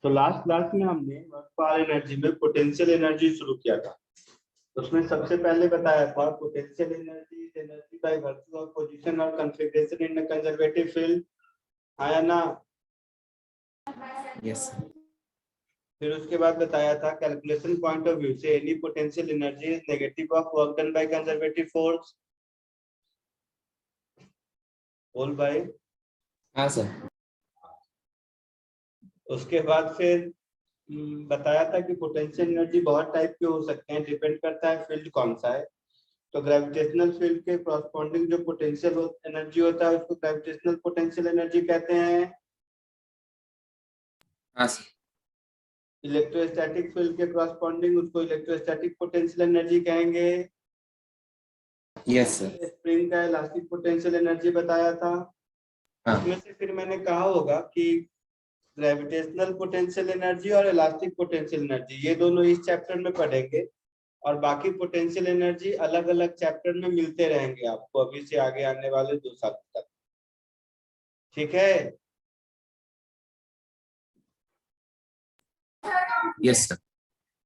तो last class में हमने वर्क पावर एनर्जी में पोटेंशियल एनर्जी शुरू किया था। तो उसमें सबसे पहले बताया था potential energy is energy by virtue of position और configuration in a conservative field. आया ना? यस। फिर उसके बाद बताया था कैलकुलेशन पॉइंट ऑफ व्यू से any potential energy is negative of work done by conservative force. बोल भाई। हाँ सर। उसके बाद फिर बताया था कि पोटेंशियल एनर्जी बहुत टाइप के हो सकते हैं, डिपेंड करता है फील्ड कौन सा है। तो ग्रेविटेशनल फील्ड के कॉरस्पॉन्डिंग जो पोटेंशियल एनर्जी होता है उसको ग्रेविटेशनल पोटेंशियल एनर्जी कहते हैं। हाँ सर। इलेक्ट्रोस्टैटिक फील्ड के कॉरस्पॉन्डिंग उसको इलेक्ट्रोस्टैटिक पोटेंशियल एनर्जी कहेंगे। Yes sir. स्प्रिंग का इलास्टिक पोटेंशियल एनर्जी बताया था। हाँ। उसमें से फिर मैंने कहा होगा कि ग्रेविटेशनल पोटेंशियल एनर्जी और इलास्टिक पोटेंशियल एनर्जी ये दोनों इस चैप्टर में पढ़ेंगे और बाकी पोटेंशियल एनर्जी अलग अलग चैप्टर में मिलते रहेंगे आपको अभी से आगे आने वाले 2 साल तक। ठीक है? Yes sir.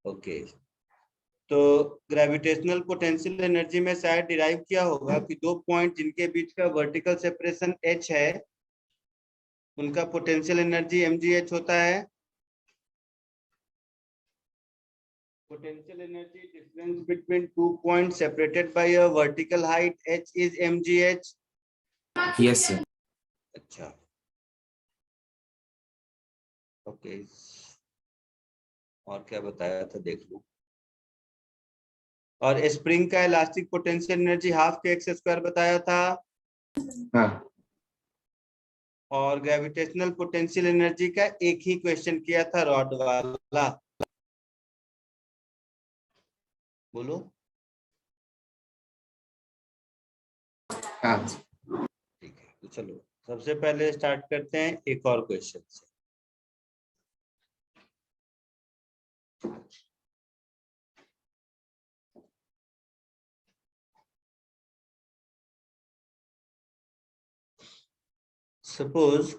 ओके। तो ग्रेविटेशनल पोटेंशियल एनर्जी में शायद डिराइव किया होगा कि 2 पॉइंट जिनके बीच का वर्टिकल सेपरेशन h है उनका पोटेंशियल एनर्जी mgh होता है। Potential energy difference between 2 points separated by a vertical height h is mgh. Yes sir. अच्छा, ओके। और क्या बताया था देख लो। और स्प्रिंग का इलास्टिक पोटेंशियल एनर्जी हाफ के एक्स स्क्वायर बताया था। हाँ। और ग्रेविटेशनल पोटेंशियल एनर्जी का एक ही क्वेश्चन किया था रॉड वाला। बोलो। हाँ। ठीक है, तो चलो सबसे पहले स्टार्ट करते हैं एक और क्वेश्चन से। सपोज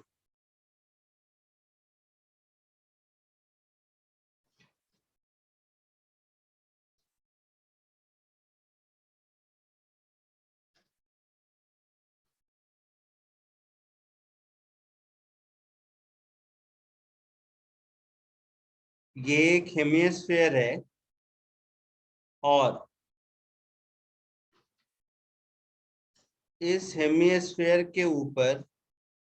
ये एक हेमिस्फीयर है और इस हेमिस्फीयर के ऊपर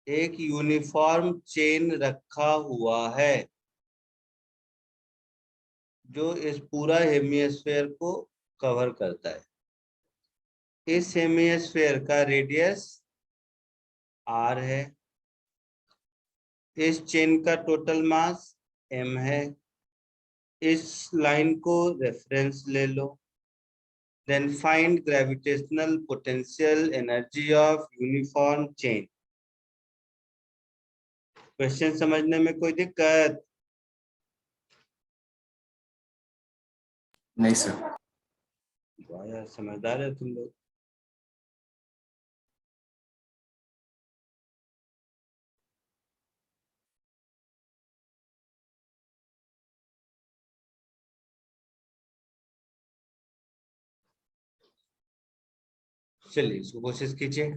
एक यूनिफॉर्म चेन रखा हुआ है जो इस पूरा हेमिस्फीयर को कवर करता है। इस हेमिस्फीयर का रेडियस r है। इस चेन का टोटल मास m है। इस लाइन को रेफरेंस ले लो। Then find gravitational potential energy of uniform chain. Question समझने में कोई दिक्कत? नहीं सर। वाह यार, समझदार है तुम लोग। चलिए इसको कोशिश कीजिए।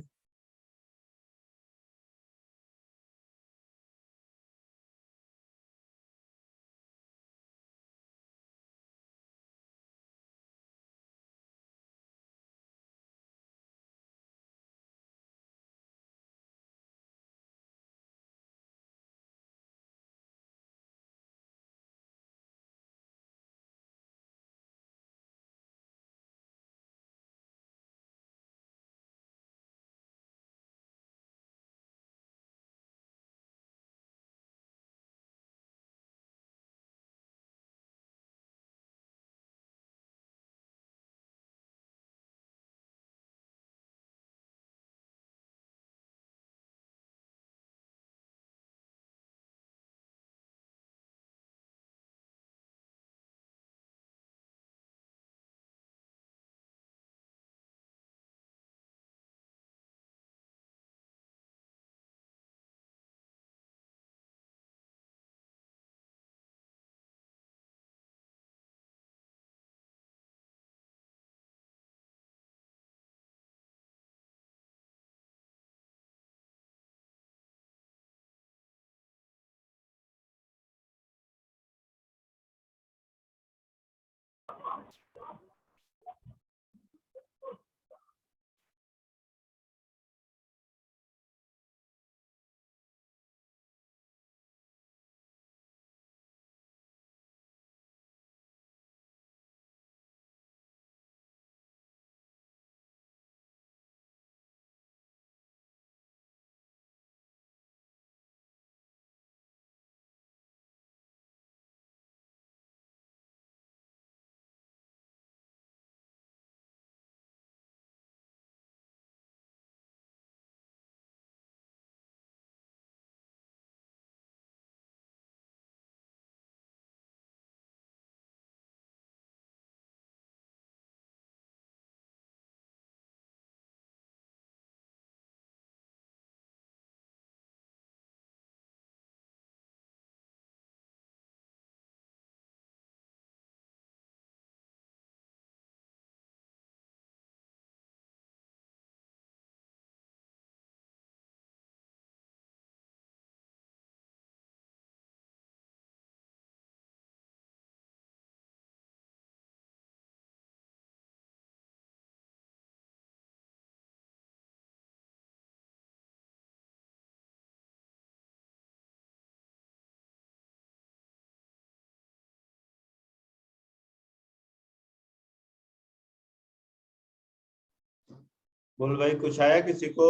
बोल भाई, कुछ आया किसी को?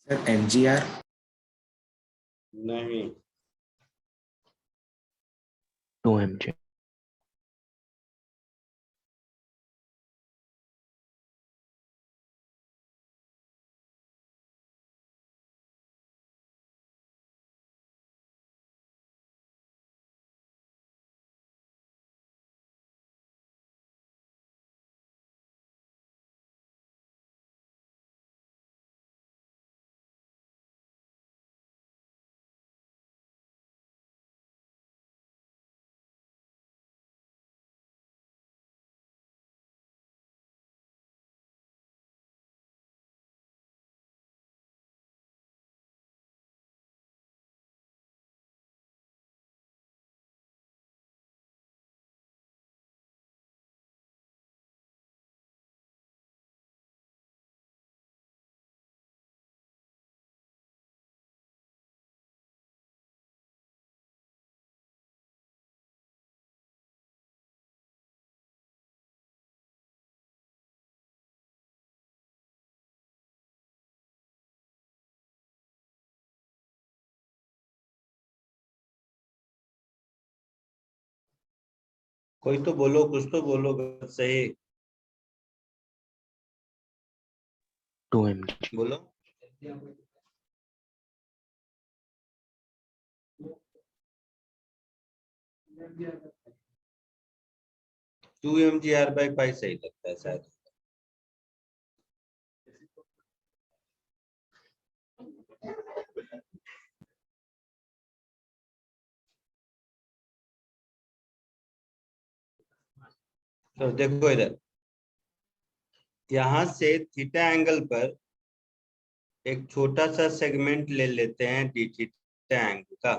सर mgr नहीं। 2mg कोई तो बोलो, कुछ तो बोलो सही। 2mg बोलो। Two m g r by pi सही लगता है शायद। तो देखो इधर, यहां से थीटा एंगल पर एक छोटा सा सेगमेंट ले लेते हैं डी थीटा एंगल का।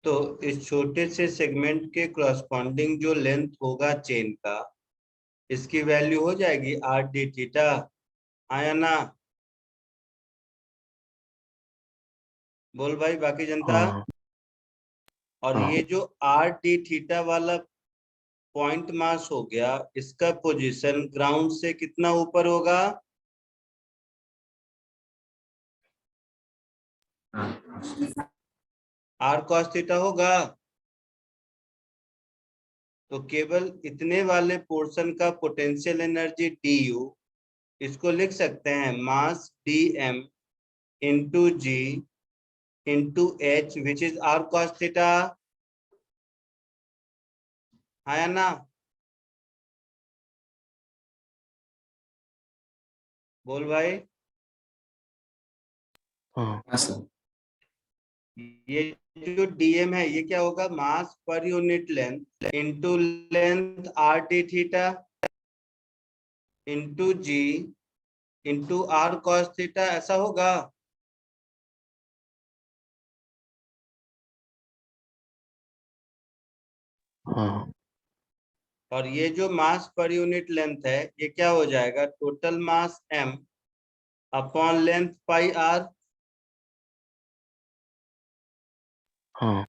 तो इस छोटे से सेगमेंट के क्रॉसपॉन्डिंग जो लेंथ होगा चेन का, इसकी वैल्यू हो जाएगी आर डी थीटा। आया ना? बोल भाई बाकी जनता। हाँ और हाँ ये जो आर डी थीटा वाला पॉइंट मास हो गया, इसका पोजीशन ग्राउंड से कितना ऊपर होगा? आर कॉस थीटा होगा। तो केवल इतने वाले पोर्शन का पोटेंशियल एनर्जी डी यू, इसको लिख सकते हैं mass D M into ji into H, which is R cos theta. है ना? बोल भाई। हाँ हाँ सर ये जो डीएम है ये क्या होगा? Mass per unit length into length R D theta into जी इंटू आर कॉस थीटा, ऐसा होगा। हाँ और ये जो मास पर यूनिट लेंथ है ये क्या हो जाएगा? Total mass m upon length pi r. हाँ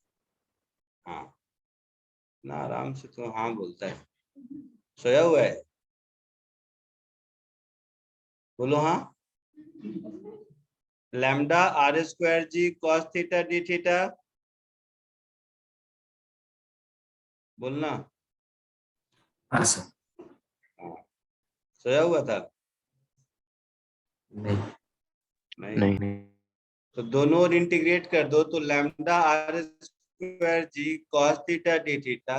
हाँ ना, आराम से तो हाँ बोलता है। सोया हुआ है? बोलो हाँ। Lambda r square g cos theta d theta, बोलना। हाँ सर हाँ, सोया हुआ था? नहीं नहीं। नहीं नहीं तो दोनों ओर इंटीग्रेट कर दो, तो lambda r square g cos theta d theta,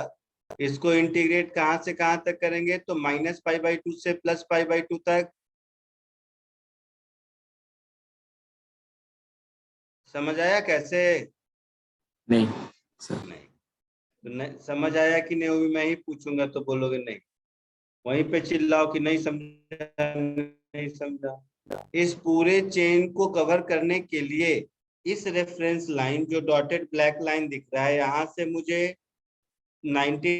इसको इंटीग्रेट कहां से कहां तक करेंगे? तो माइनस पाई बाई टू से प्लस पाई बाई टू तक। समझ आया कैसे? नहीं सर नहीं तो नहीं समझ आया कि नहीं, वो भी मैं ही पूछूंगा तो बोलोगे नहीं। वहीं पे चिल्लाओ कि नहीं समझा, नहीं समझा। इस पूरे चेन को कवर करने के लिए इस रेफरेंस लाइन, जो डॉटेड ब्लैक लाइन दिख रहा है, यहाँ से मुझे 90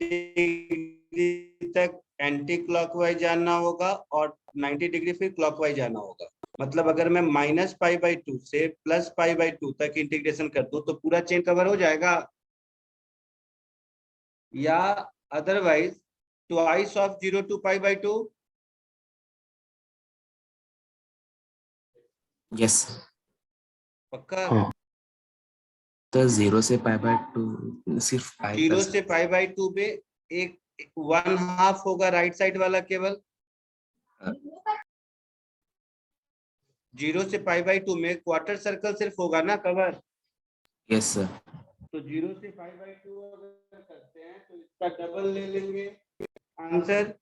डिग्री तक एंटी क्लॉकवाइज जाना होगा और 90 डिग्री फिर क्लॉकवाइज जाना होगा। मतलब अगर मैं माइनस पाई बाई टू से प्लस पाई बाई टू तक इंटीग्रेशन कर दूं तो पूरा चेन कवर हो जाएगा। या otherwise twice of 0 to pi by 2. Yes पक्का? हाँ तो 0 से पाई बाय 2 सिर्फ पाई कर 0 सकते से पाई बाय 2 पे एक 1/2 होगा राइट साइड वाला केवल। हैं। 0 से पाई बाय 2 में क्वार्टर सर्कल सिर्फ होगा ना कवर। Yes sir. तो 0 से पाई बाय 2 अगर करते हैं तो इसका डबल ले लेंगे आंसर,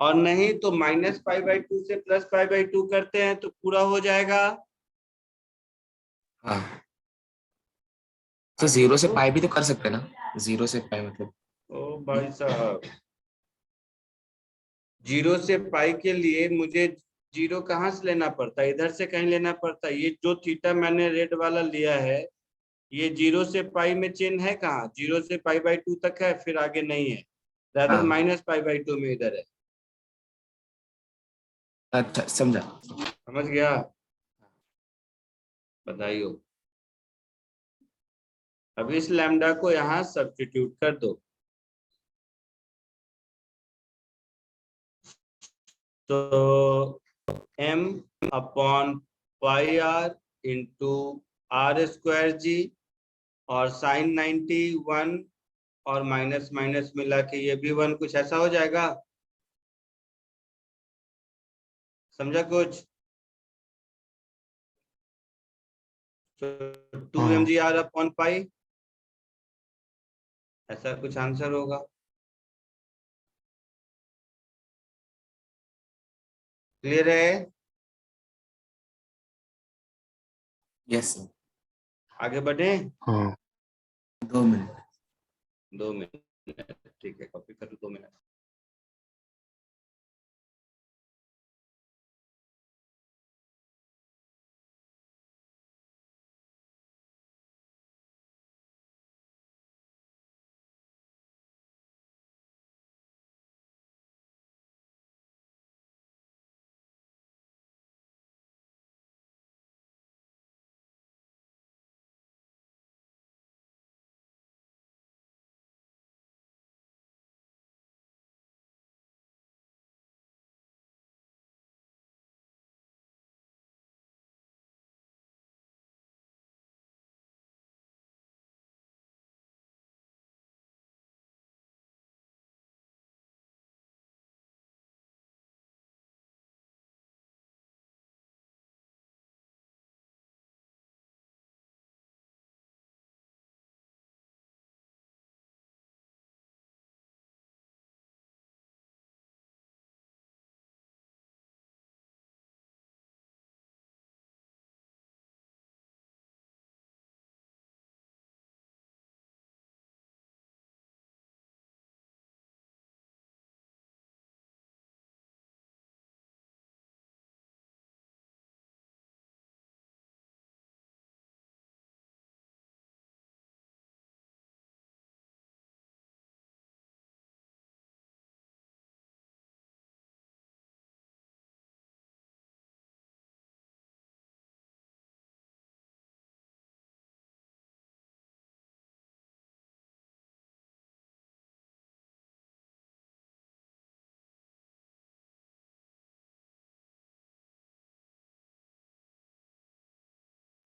और नहीं तो माइनस पाई बाय 2 से प्लस पाई बाय 2 करते हैं तो पूरा हो जाएगा। हाँ तो 0 से पाई भी तो कर सकते हैं ना, 0 से पाई मतलब। ओ भाई साहब, 0 से पाई के लिए मुझे 0 कहाँ से लेना पड़ता है? इधर से कहीं लेना पड़ता है। ये जो थीटा मैंने रेड वाला लिया है ये 0 से पाई में चेन है कहाँ? 0 से पाई बाय 2 तक है, फिर आगे नहीं है। रादर हाँ माइनस पाई बाय 2 में इधर है। अच्छा समझा। समझ गया? बताइयो। अब इस लैम्डा को यहाँ सब्स्टिट्यूट कर दो, तो m upon pi R into R square G, और साइन 91 और माइनस माइनस मिला के ये भी 1, कुछ ऐसा हो जाएगा। समझा कुछ? तो 2 mg r अपॉन पाई, ऐसा कुछ आंसर होगा। क्लियर है? Yes sir. आगे बढ़े? हाँ 2 मिनट। 2 मिनट ठीक है, कॉपी करो 2 मिनट।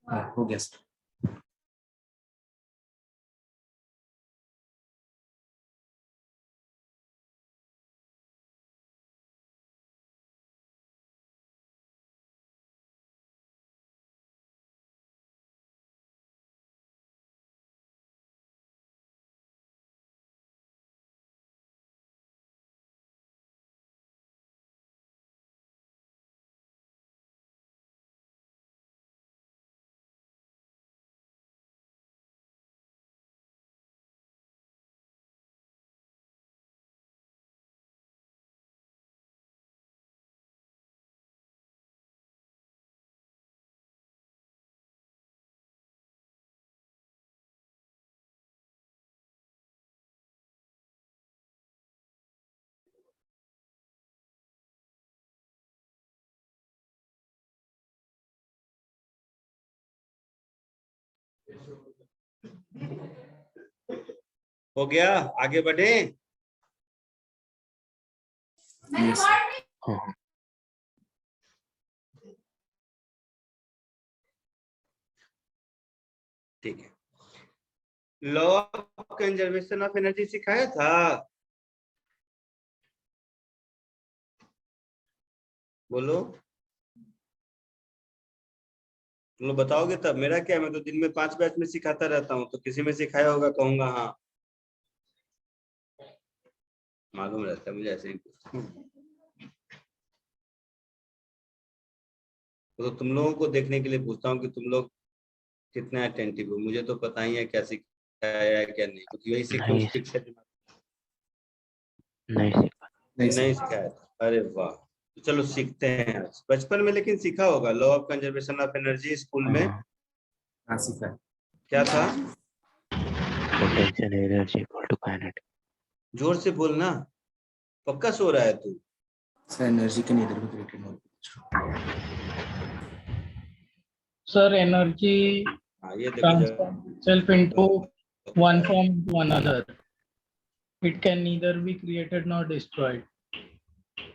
हाँ हो गया सर। हो गया? आगे बढ़े? Yes, sir. हाँ हाँ ठीक है, law of conservation of energy सिखाया था। बोलो, तुम लोग बताओगे तब। मेरा क्या है, मैं तो दिन में 5 बैच में सिखाता रहता हूँ, तो किसी में सिखाया होगा कहूंगा हाँ, मालूम रहता है मुझे ऐसे ही। तो तुम लोगों को देखने के लिए पूछता हूँ कि तुम लोग कितना अटेंटिव हो। मुझे तो पता ही है क्या सिखाया है क्या नहीं, क्योंकि वही नहीं सीक्वेंस फिक्स है। नहीं सीखा। नहीं नहीं सर। सिखाया था, अरे वाह। तो चलो सीखते हैं आज। बचपन में लेकिन सीखा होगा law of conservation of energy school में। हाँ हाँ सीखा है। क्या था? Potential energy equal to kinetic. जोर से बोलना, पक्का सो रहा है तू? Sir energy can either be created not. Sir, energy हाँ ये देखो transforms itself into one form to another. It can neither be created nor destroyed.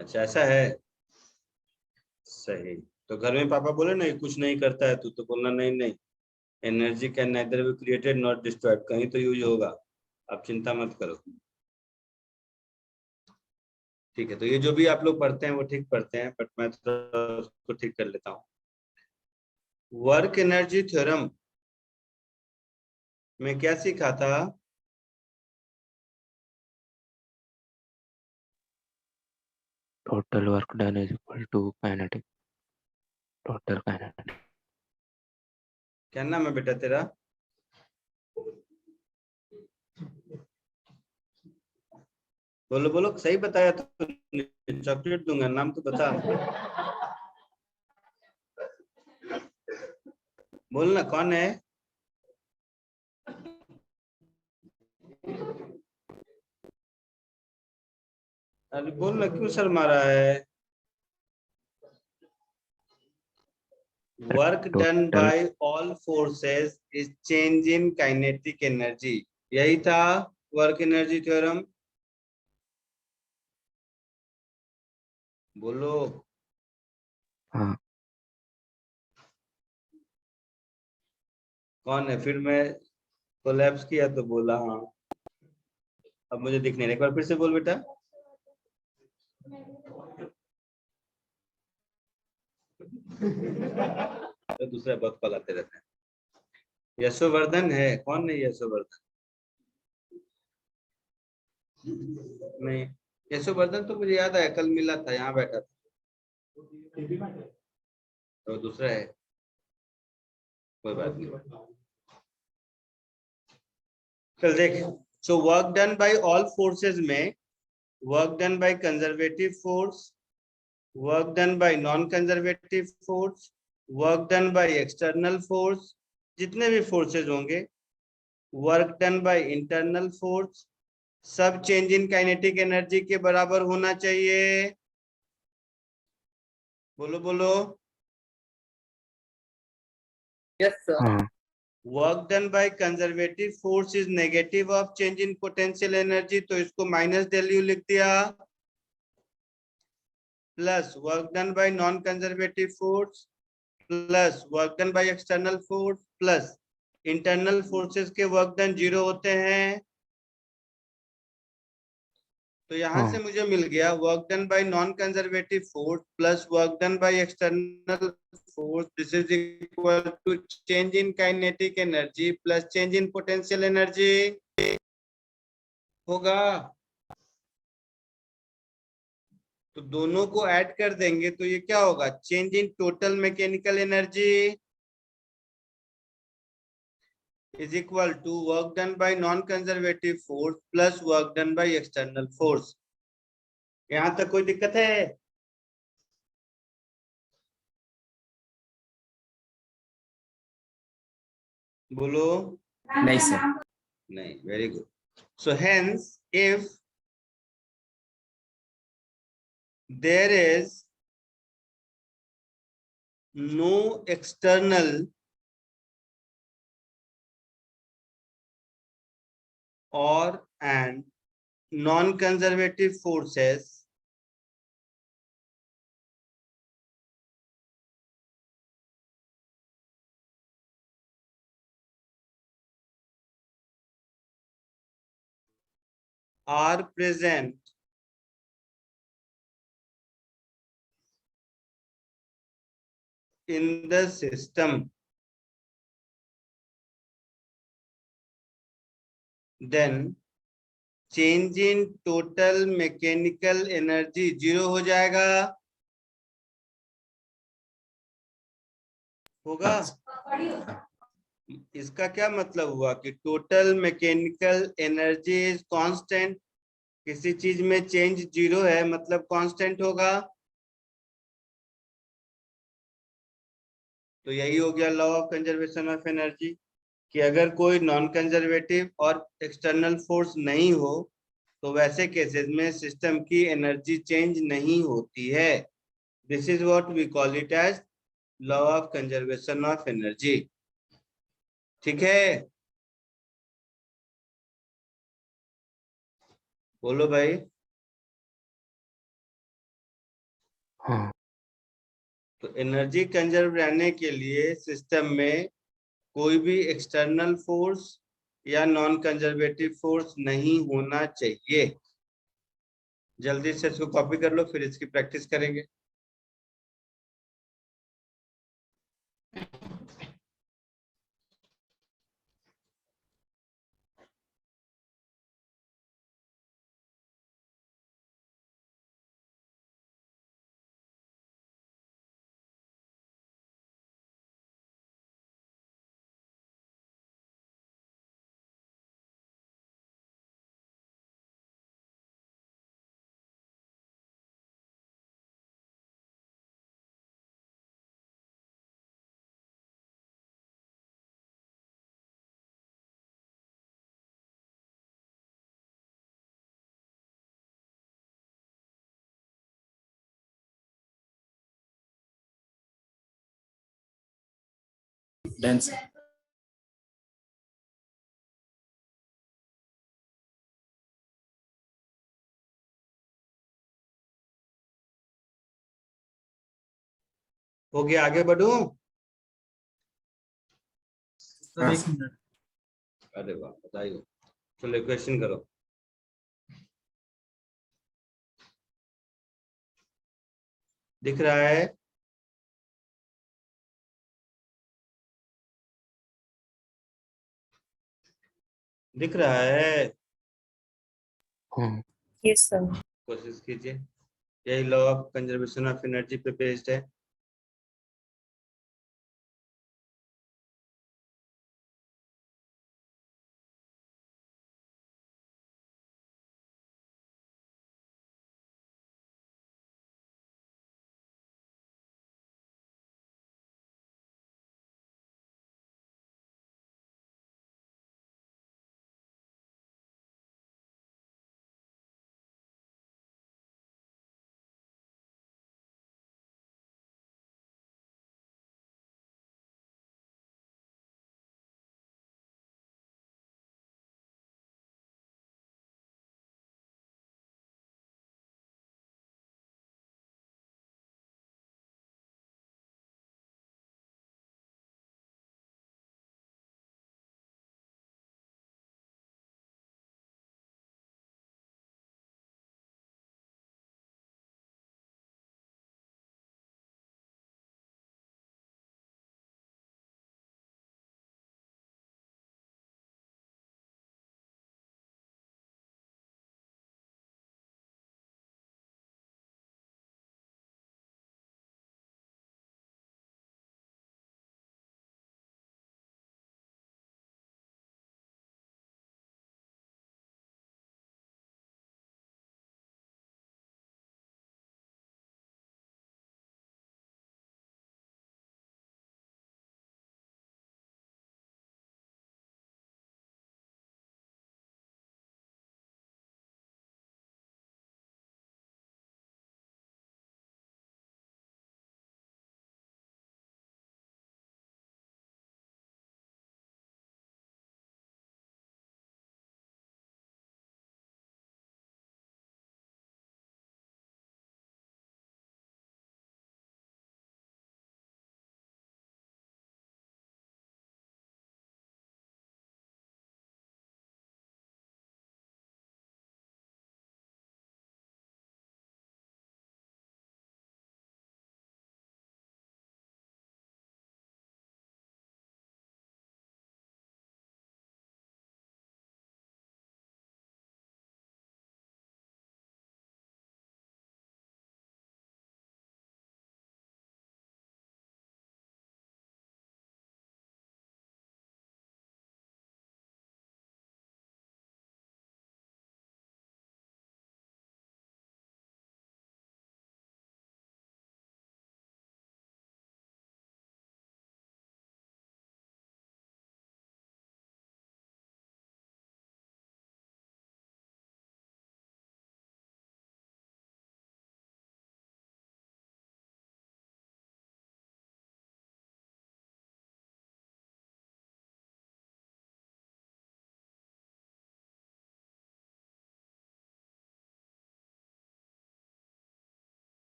अच्छा ऐसा है, सही। तो घर में पापा बोले ना ये कुछ नहीं करता है तू, तो बोलना नहीं नहीं, energy can neither be created not destroyed, कहीं तो यूज होगा, आप चिंता मत करो। ठीक है, तो ये जो भी आप लोग पढ़ते हैं वो ठीक पढ़ते हैं, बट मैं थोड़ा उसको ठीक कर लेता हूँ। वर्क एनर्जी थ्योरम में क्या सीखा था? Total work done is equal to kinetic, total kinetic. क्या नाम है बेटा तेरा? बोलो बोलो, सही बताया तो चॉकलेट दूंगा, नाम तो बता। बोलना कौन है? अरे बोलना, क्यों शर्मा रहा है? Work done total by all forces is change in kinetic energy, यही था वर्क एनर्जी थ्योरम। बोलो। हाँ कौन है? फिर मैं कोलैप्स किया तो बोला हाँ। अब मुझे दिखने रहा, एक बार फिर से बोल बेटा। तो दूसरा बहुत कॉल आते रहते हैं। यशोवर्धन है? कौन है यशोवर्धन? नहीं, यशोवर्धन तो मुझे याद आया, कल मिला था, यहाँ बैठा था। तो दूसरा है, कोई बात नहीं। चल देख, so work done by all forces में work done by conservative force, work done by non conservative force, work done by external force, जितने भी फोर्सेस होंगे, work done by internal force, सब चेंज इन काइनेटिक एनर्जी के बराबर होना चाहिए। बोलो बोलो। Yes sir. हाँ work done by conservative force is negative of change in potential energy, तो इसको माइनस डेल यू लिख दिया, plus work done by non conservative force plus work done by external force plus internal forces के work done 0 होते हैं। तो यहां हाँ से मुझे मिल गया work done by non conservative force plus work done by external force, this is equal to change in kinetic energy plus change in potential energy होगा। तो दोनों को ऐड कर देंगे तो ये क्या होगा? Change in total mechanical energy is equal to work done by non-conservative force plus work done by external force। यहां तक कोई दिक्कत है? बोलो। नहीं सर। नहीं, very good. So hence if there is no external or and non-conservative forces, are present in the system, then change in total mechanical energy zero हो जाएगा, होगा। इसका क्या मतलब हुआ कि total mechanical energy is constant. किसी चीज में चेंज जीरो है मतलब कांस्टेंट होगा। तो यही हो गया law of conservation of energy, कि अगर कोई नॉन कंजर्वेटिव और एक्सटर्नल फोर्स नहीं हो तो वैसे केसेस में सिस्टम की एनर्जी चेंज नहीं होती है। This is what we call it as law of conservation of energy. ठीक है, बोलो भाई। हाँ तो एनर्जी कंजर्व रहने के लिए सिस्टम में कोई भी एक्सटर्नल फोर्स या नॉन कंजर्वेटिव फोर्स नहीं होना चाहिए। जल्दी से इसको कॉपी कर लो, फिर इसकी प्रैक्टिस करेंगे। डन। हो गया, आगे बढ़ू? सर एक मिनट। अरे वाह, बताइए। चलो क्वेश्चन करो। दिख रहा है? दिख रहा है? हाँ यस सर। कोशिश कीजिए। यही law of conservation of energy पे बेस्ड है।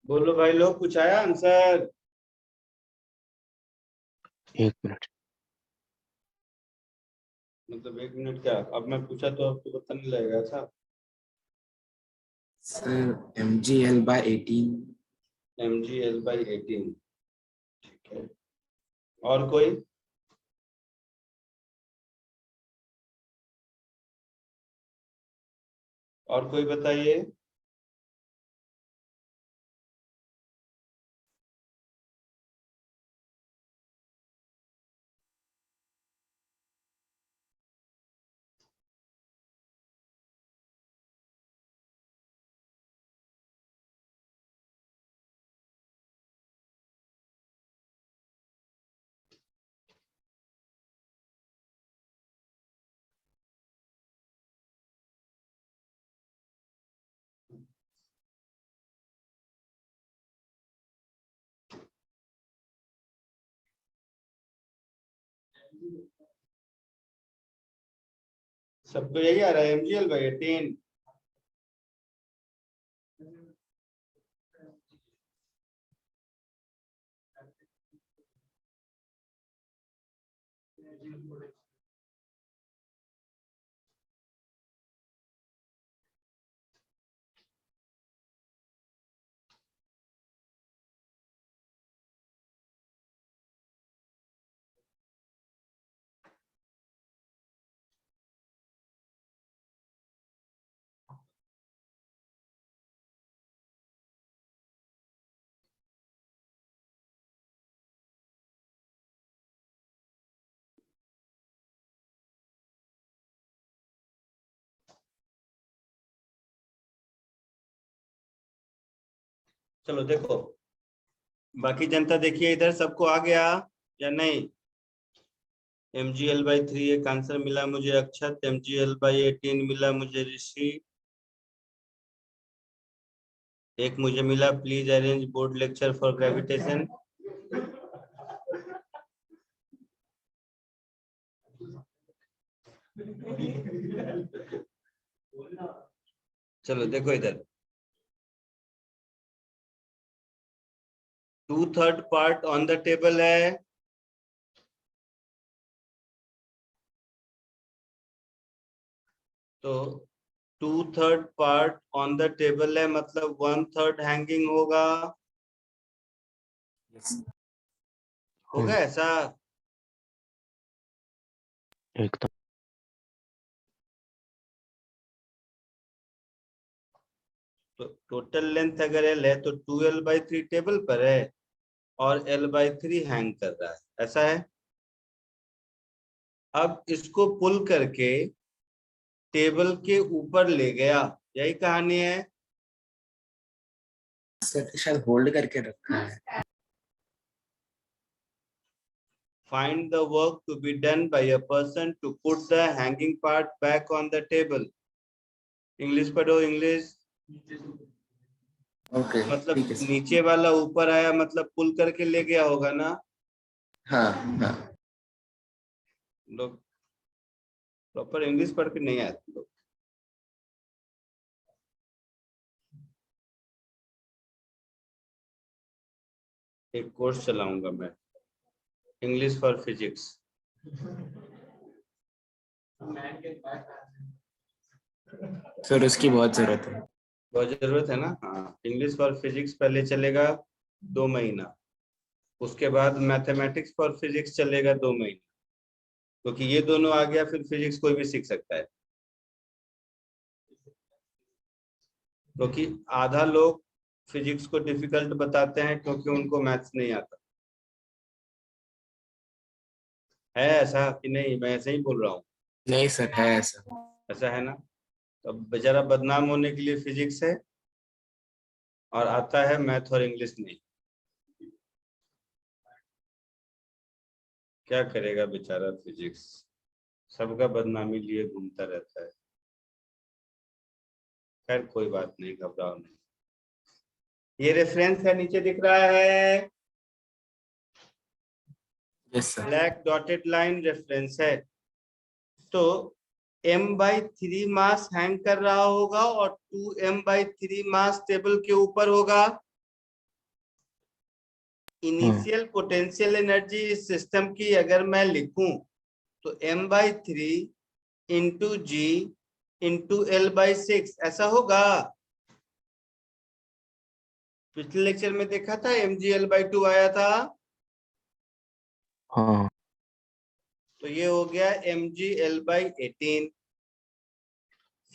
बोलो भाई लोग, कुछ आया आंसर? 1 मिनट। मतलब 1 मिनट क्या, अब मैं पूछा तो अब तो पता नहीं लगेगा ऐसा? Sir mgl/18। mgl/18, ठीक है। और कोई? और कोई बताइए। सबको यही आ रहा है, mgl/18। चलो देखो, बाकी जनता देखिए इधर, सबको आ गया या नहीं? mgl/3 एक आंसर मिला मुझे अक्षत, mgl/18 मिला मुझे ऋषि, एक मुझे मिला please arrange board lecture for gravitation. चलो देखो इधर, 2/3 पार्ट ऑन द टेबल है, तो 2/3 पार्ट ऑन द टेबल है मतलब 1/3 हैंगिंग होगा। होगा ऐसा? एकदम। तो टोटल लेंथ अगर L है तो 2L/3 टेबल पर है और L/3 हैंग कर रहा है, ऐसा है। अब इसको पुल करके टेबल के ऊपर ले गया, यही कहानी है। सर शायद होल्ड करके रखा है। Find the work to be done by a person to put the hanging part back on the table. English पढ़ो, इंग्लिश। ओके मतलब ठीक है सर। नीचे वाला ऊपर आया मतलब पुल करके ले गया होगा ना। हाँ हाँ। लोग प्रॉपर इंग्लिश पढ़ के नहीं आते लोग। एक कोर्स चलाऊंगा मैं, इंग्लिश फॉर फिजिक्स। सर उसकी बहुत जरूरत है। बहुत जरूरत है ना। हाँ, इंग्लिश फॉर फिजिक्स पहले चलेगा 2 महीना, उसके बाद मैथमेटिक्स फॉर फिजिक्स चलेगा 2 महीना, क्योंकि ये दोनों आ गया फिर फिजिक्स कोई भी सीख सकता है। क्योंकि आधा लोग फिजिक्स को डिफिकल्ट बताते हैं क्योंकि उनको मैथ्स नहीं आता है। ऐसा कि नहीं, मैं ऐसे ही बोल रहा हूँ? नहीं सर है ऐसा। ऐसा है ना। तो अब बेचारा बदनाम होने के लिए फिजिक्स है और आता है मैथ और इंग्लिश नहीं। क्या करेगा बेचारा फिजिक्स, सबका बदनामी लिए घूमता रहता है। खैर कोई बात नहीं, घबराओ नहीं। ये रेफरेंस है, नीचे दिख रहा है, yes sir. Black dotted line reference है। तो m/3 मास हैंग कर रहा होगा और 2m/3 मास टेबल के ऊपर होगा। इनिशियल पोटेंशियल एनर्जी इस सिस्टम की अगर मैं लिखूं तो m/3 इंटू जी इंटू L/6 ऐसा होगा। पिछले लेक्चर में देखा था mgL/2 आया था, हाँ तो ये हो गया mgL/18।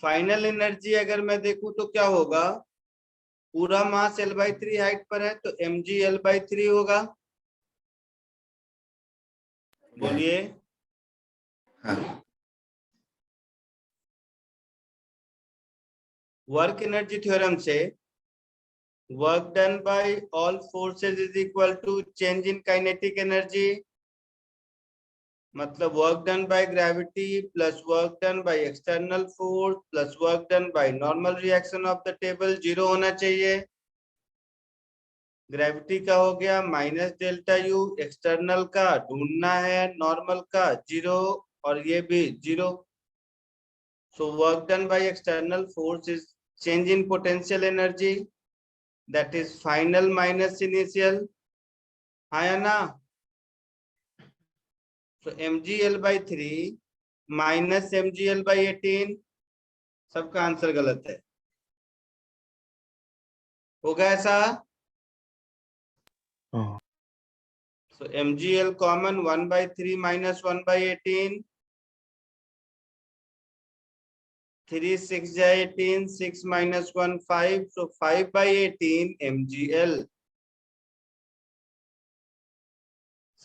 फाइनल एनर्जी अगर मैं देखूं तो क्या होगा, पूरा मास L/3 हाइट पर है तो mgL/3 होगा। बोलिए। हाँ वर्क एनर्जी थ्योरम से work done by all forces is equal to change in kinetic energy, मतलब work done by gravity plus work done by external force plus work done by normal reaction of the table, zero होना चाहिए। Gravity का हो गया -delta U, external का ढूंढना है, normal का जीरो, और ये भी zero. So work done by external force is change in potential energy, that is final minus initial, हाँ या ना? So mgL/3 minus mgL/18, सबका आंसर गलत है, होगा ऐसा? हाँ So mgL common 1/3 minus 1/18, 3 6 जा 18, 6 minus 1 5, so 5/18 mgL।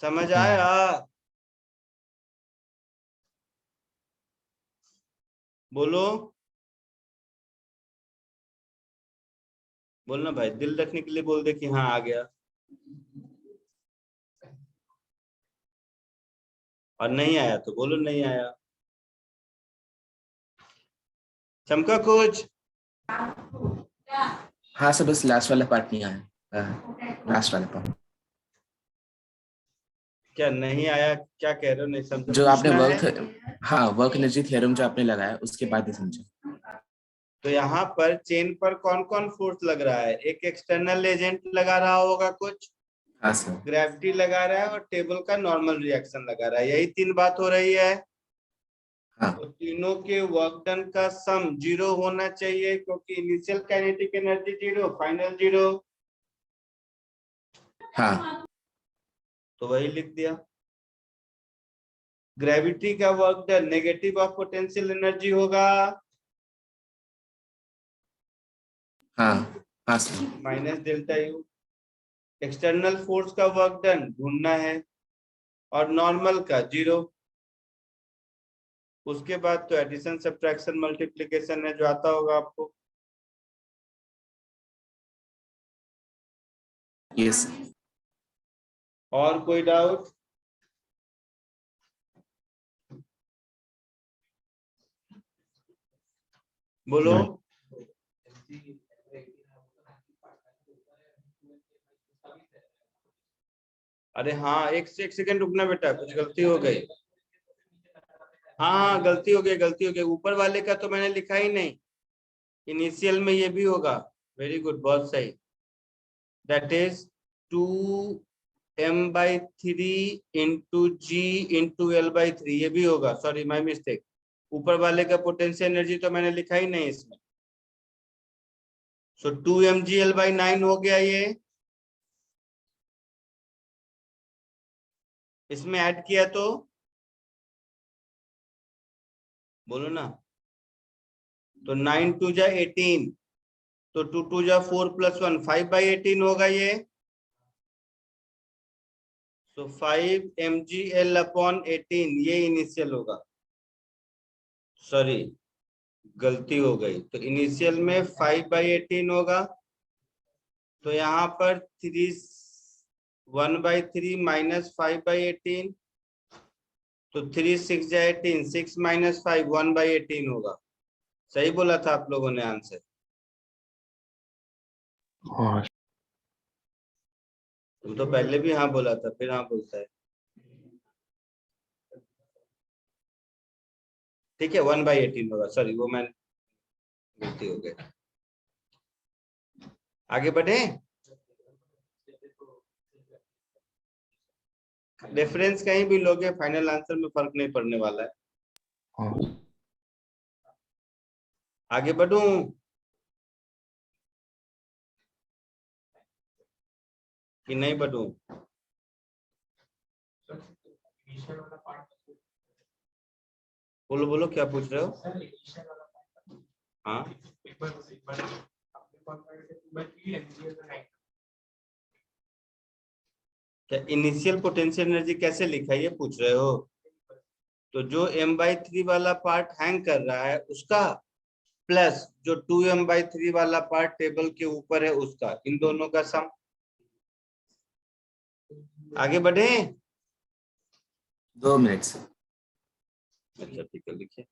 समझ आया? बोलो, बोलना भाई, दिल रखने के लिए बोल दे कि हाँ आ गया, और नहीं आया तो बोलो नहीं आया। चमका कुछ? हाँ सर, बस लास्ट वाला पार्ट नहीं आया, लास्ट वाला पार्ट क्या नहीं आया, क्या कह रहे हो, नहीं समझ जो आपने पूछना है? वर्क, हाँ वर्क एनर्जी थ्योरम जो आपने लगाया उसके बाद ही समझा। तो यहाँ पर चेन पर कौन कौन फोर्स लग रहा है, एक एक्सटर्नल एजेंट लगा रहा होगा कुछ, हाँ सर। ग्रेविटी लगा रहा है, और टेबल का नॉर्मल रिएक्शन लगा रहा है, यही तीन बात हो रही है। हाँ तो तीनों के वर्क डन का सम जीरो होना चाहिए, क्योंकि initial kinetic energy zero, final zero. हाँ तो वही लिख दिया। ग्रेविटी का work done negative of potential energy होगा, हाँ हाँ sir. -Delta U। External force का वर्क डन ढूंढना है, और नॉर्मल का जीरो। उसके बाद तो एडिशन सब्ट्रैक्शन मल्टीप्लिकेशन है जो आता होगा आपको। यस। और कोई डाउट? बोलो। अरे हाँ, एक सेकंड रुकना बेटा, कुछ गलती हो गई। हाँ गलती हो गई, गलती हो गई, ऊपर वाले का तो मैंने लिखा ही नहीं, इनिशियल में ये भी होगा। वेरी गुड, बहुत सही। That is 2m/3 into ji into L/3, ये भी होगा, सॉरी माय मिस्टेक। ऊपर वाले का पोटेंशियल एनर्जी तो मैंने लिखा ही नहीं इसमें। सो 2mgL/9 हो गया ये, इसमें ऐड किया तो बोलो ना। तो 9 2 जा 18, तो 2 2 जा 4 + 1 5/18 होगा ये। तो 5 mgL/18 ये इनिशियल होगा, सॉरी गलती हो गई, तो इनिशियल में 5/18 होगा। तो यहाँ पर 1/3 - 5/18, तो 3 6 जा 18, 6 - 5 1/18 होगा। सही बोला था आप लोगों ने आंसर। हाँ तुम तो पहले भी हाँ बोला था, फिर हाँ बोलता है। ठीक है, 1/18 होगा, सॉरी वो मैं गलती हो गई। आगे बढ़े। रेफरेंस कहीं भी लोगे फाइनल आंसर में फर्क नहीं पड़ने वाला है। हाँ आगे बढ़ूं? कि नहीं बढ़ूं? बोलो बोलो क्या पूछ रहे हो? हाँ क्या इनिशियल पोटेंशियल एनर्जी कैसे लिखा है ये पूछ रहे हो? तो जो m/3 वाला पार्ट हैंग कर रहा है उसका, प्लस जो 2m/3 वाला पार्ट टेबल के ऊपर है उसका, इन दोनों का सम। आगे बढ़े? 2 मिनट। अच्छा ठीक है, लिखिए।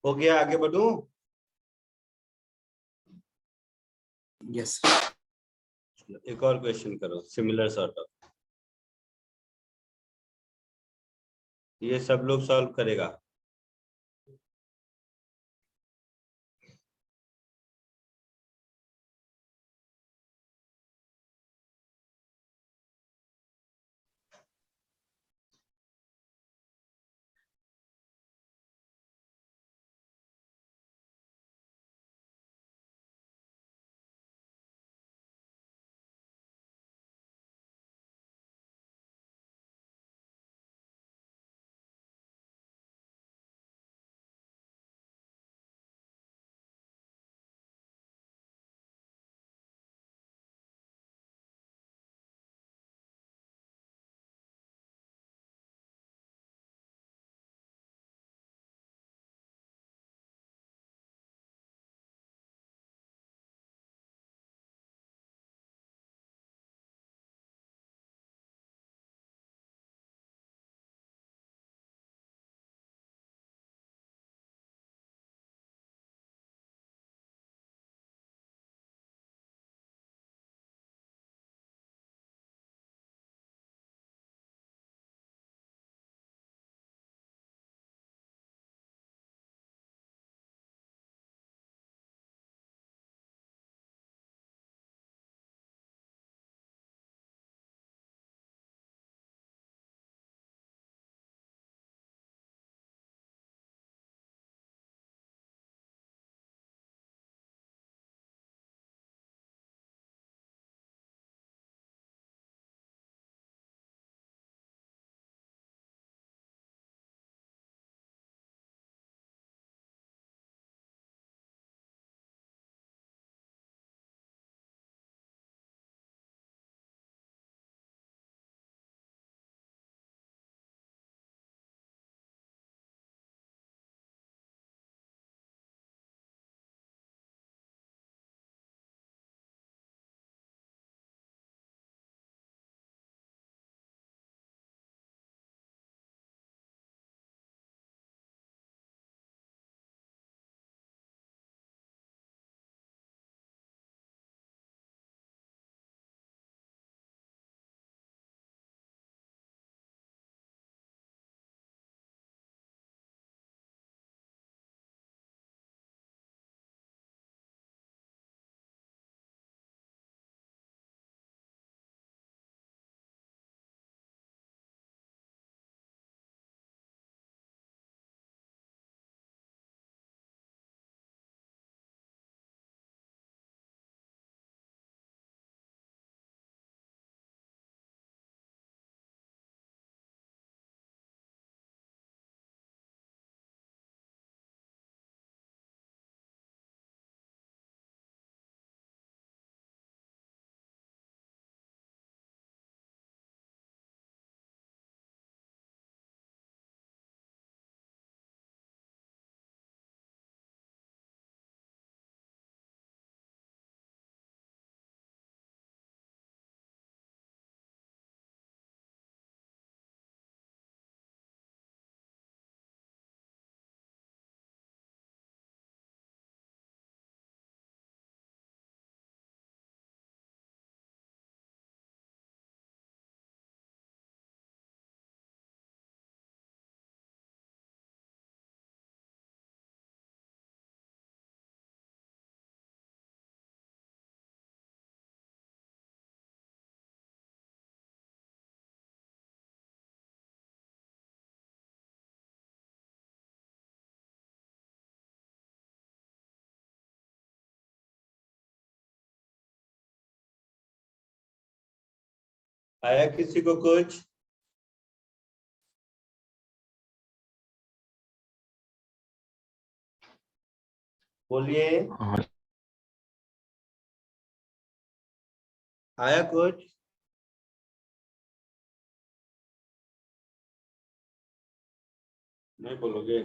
हो गया? आगे बढ़ूं? यस। एक और क्वेश्चन करो सिमिलर सॉर्ट ऑफ। ये सब लोग सॉल्व करेगा। आया किसी को कुछ? बोलिए, हाँ आया कुछ? नहीं बोलोगे?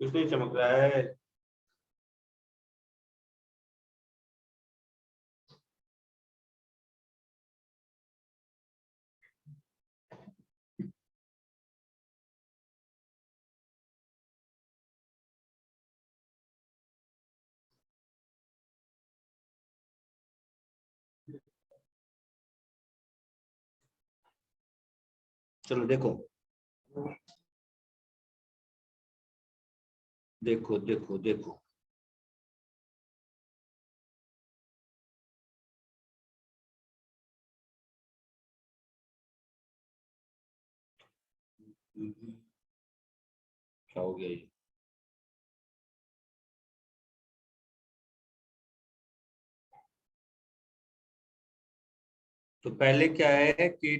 कुछ नहीं चमक रहा है। चलो देखो, देखो देखो देखो, क्या हो गया ये? तो पहले क्या है कि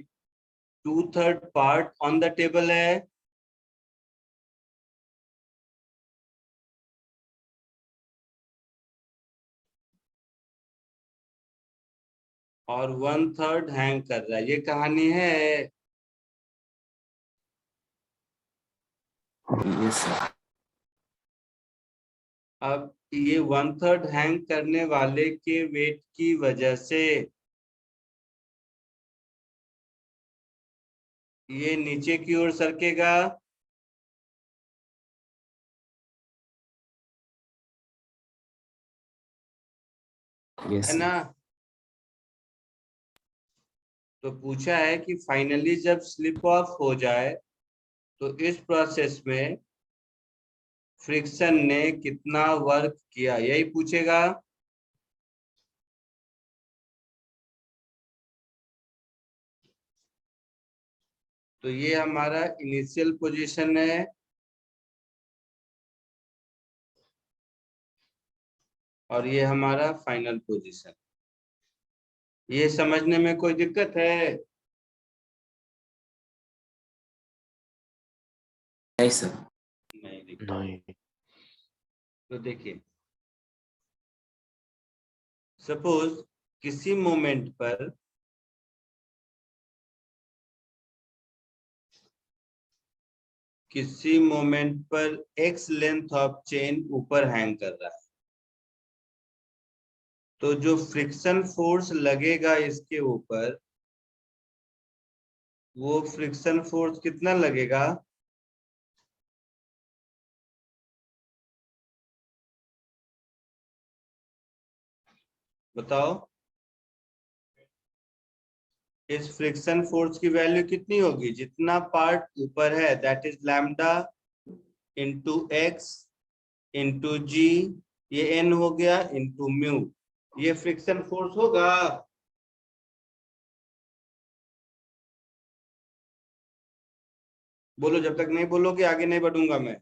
2/3 पार्ट ऑन द टेबल है, और 1/3 हैंग कर रहा है। ये कहानी है। Yes sir. अब ये 1/3 हैंग करने वाले के वेट की वजह से ये नीचे की ओर सरकेगा, यस है सर। ना? तो पूछा है कि फाइनली जब स्लिप ऑफ हो जाए तो इस प्रोसेस में फ्रिक्शन ने कितना वर्क किया, यही पूछेगा। तो ये हमारा इनिशियल पोजीशन है, और ये हमारा फाइनल पोजीशन। ये समझने में कोई दिक्कत है? नहीं सर। नहीं दिक्कत। नहीं। तो देखिए, सपोज किसी मोमेंट पर एक्स लेंथ ऑफ चेन ऊपर हैंग कर रहा है, तो जो फ्रिक्शन फोर्स लगेगा इसके ऊपर, वो फ्रिक्शन फोर्स कितना लगेगा? बताओ। इस फ्रिक्शन फोर्स की वैल्यू कितनी होगी? जितना पार्ट ऊपर है, that is lambda into X into G, ये एन हो गया, इंटू म्यू, ये फ्रिक्शन फोर्स होगा। बोलो, जब तक नहीं बोलोगे आगे नहीं बढ़ूंगा मैं।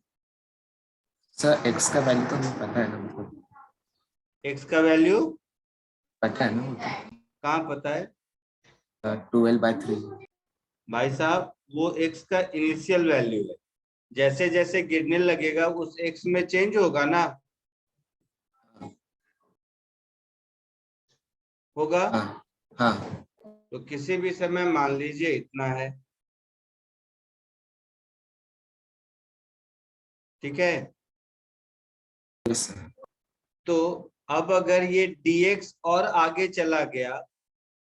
सर एक्स का वैल्यू तो हमें पता है ना, मतलब एक्स का वैल्यू पता है ना, कहाँ पता है? 12/3। भाई साहब, वो एक्स का इनिशियल वैल्यू है, जैसे जैसे गिरने लगेगा उस एक्स में चेंज होगा ना, होगा। हाँ हाँ। तो किसी भी समय मान लीजिए इतना है, ठीक है? Yes sir. तो अब अगर ये dx और आगे चला गया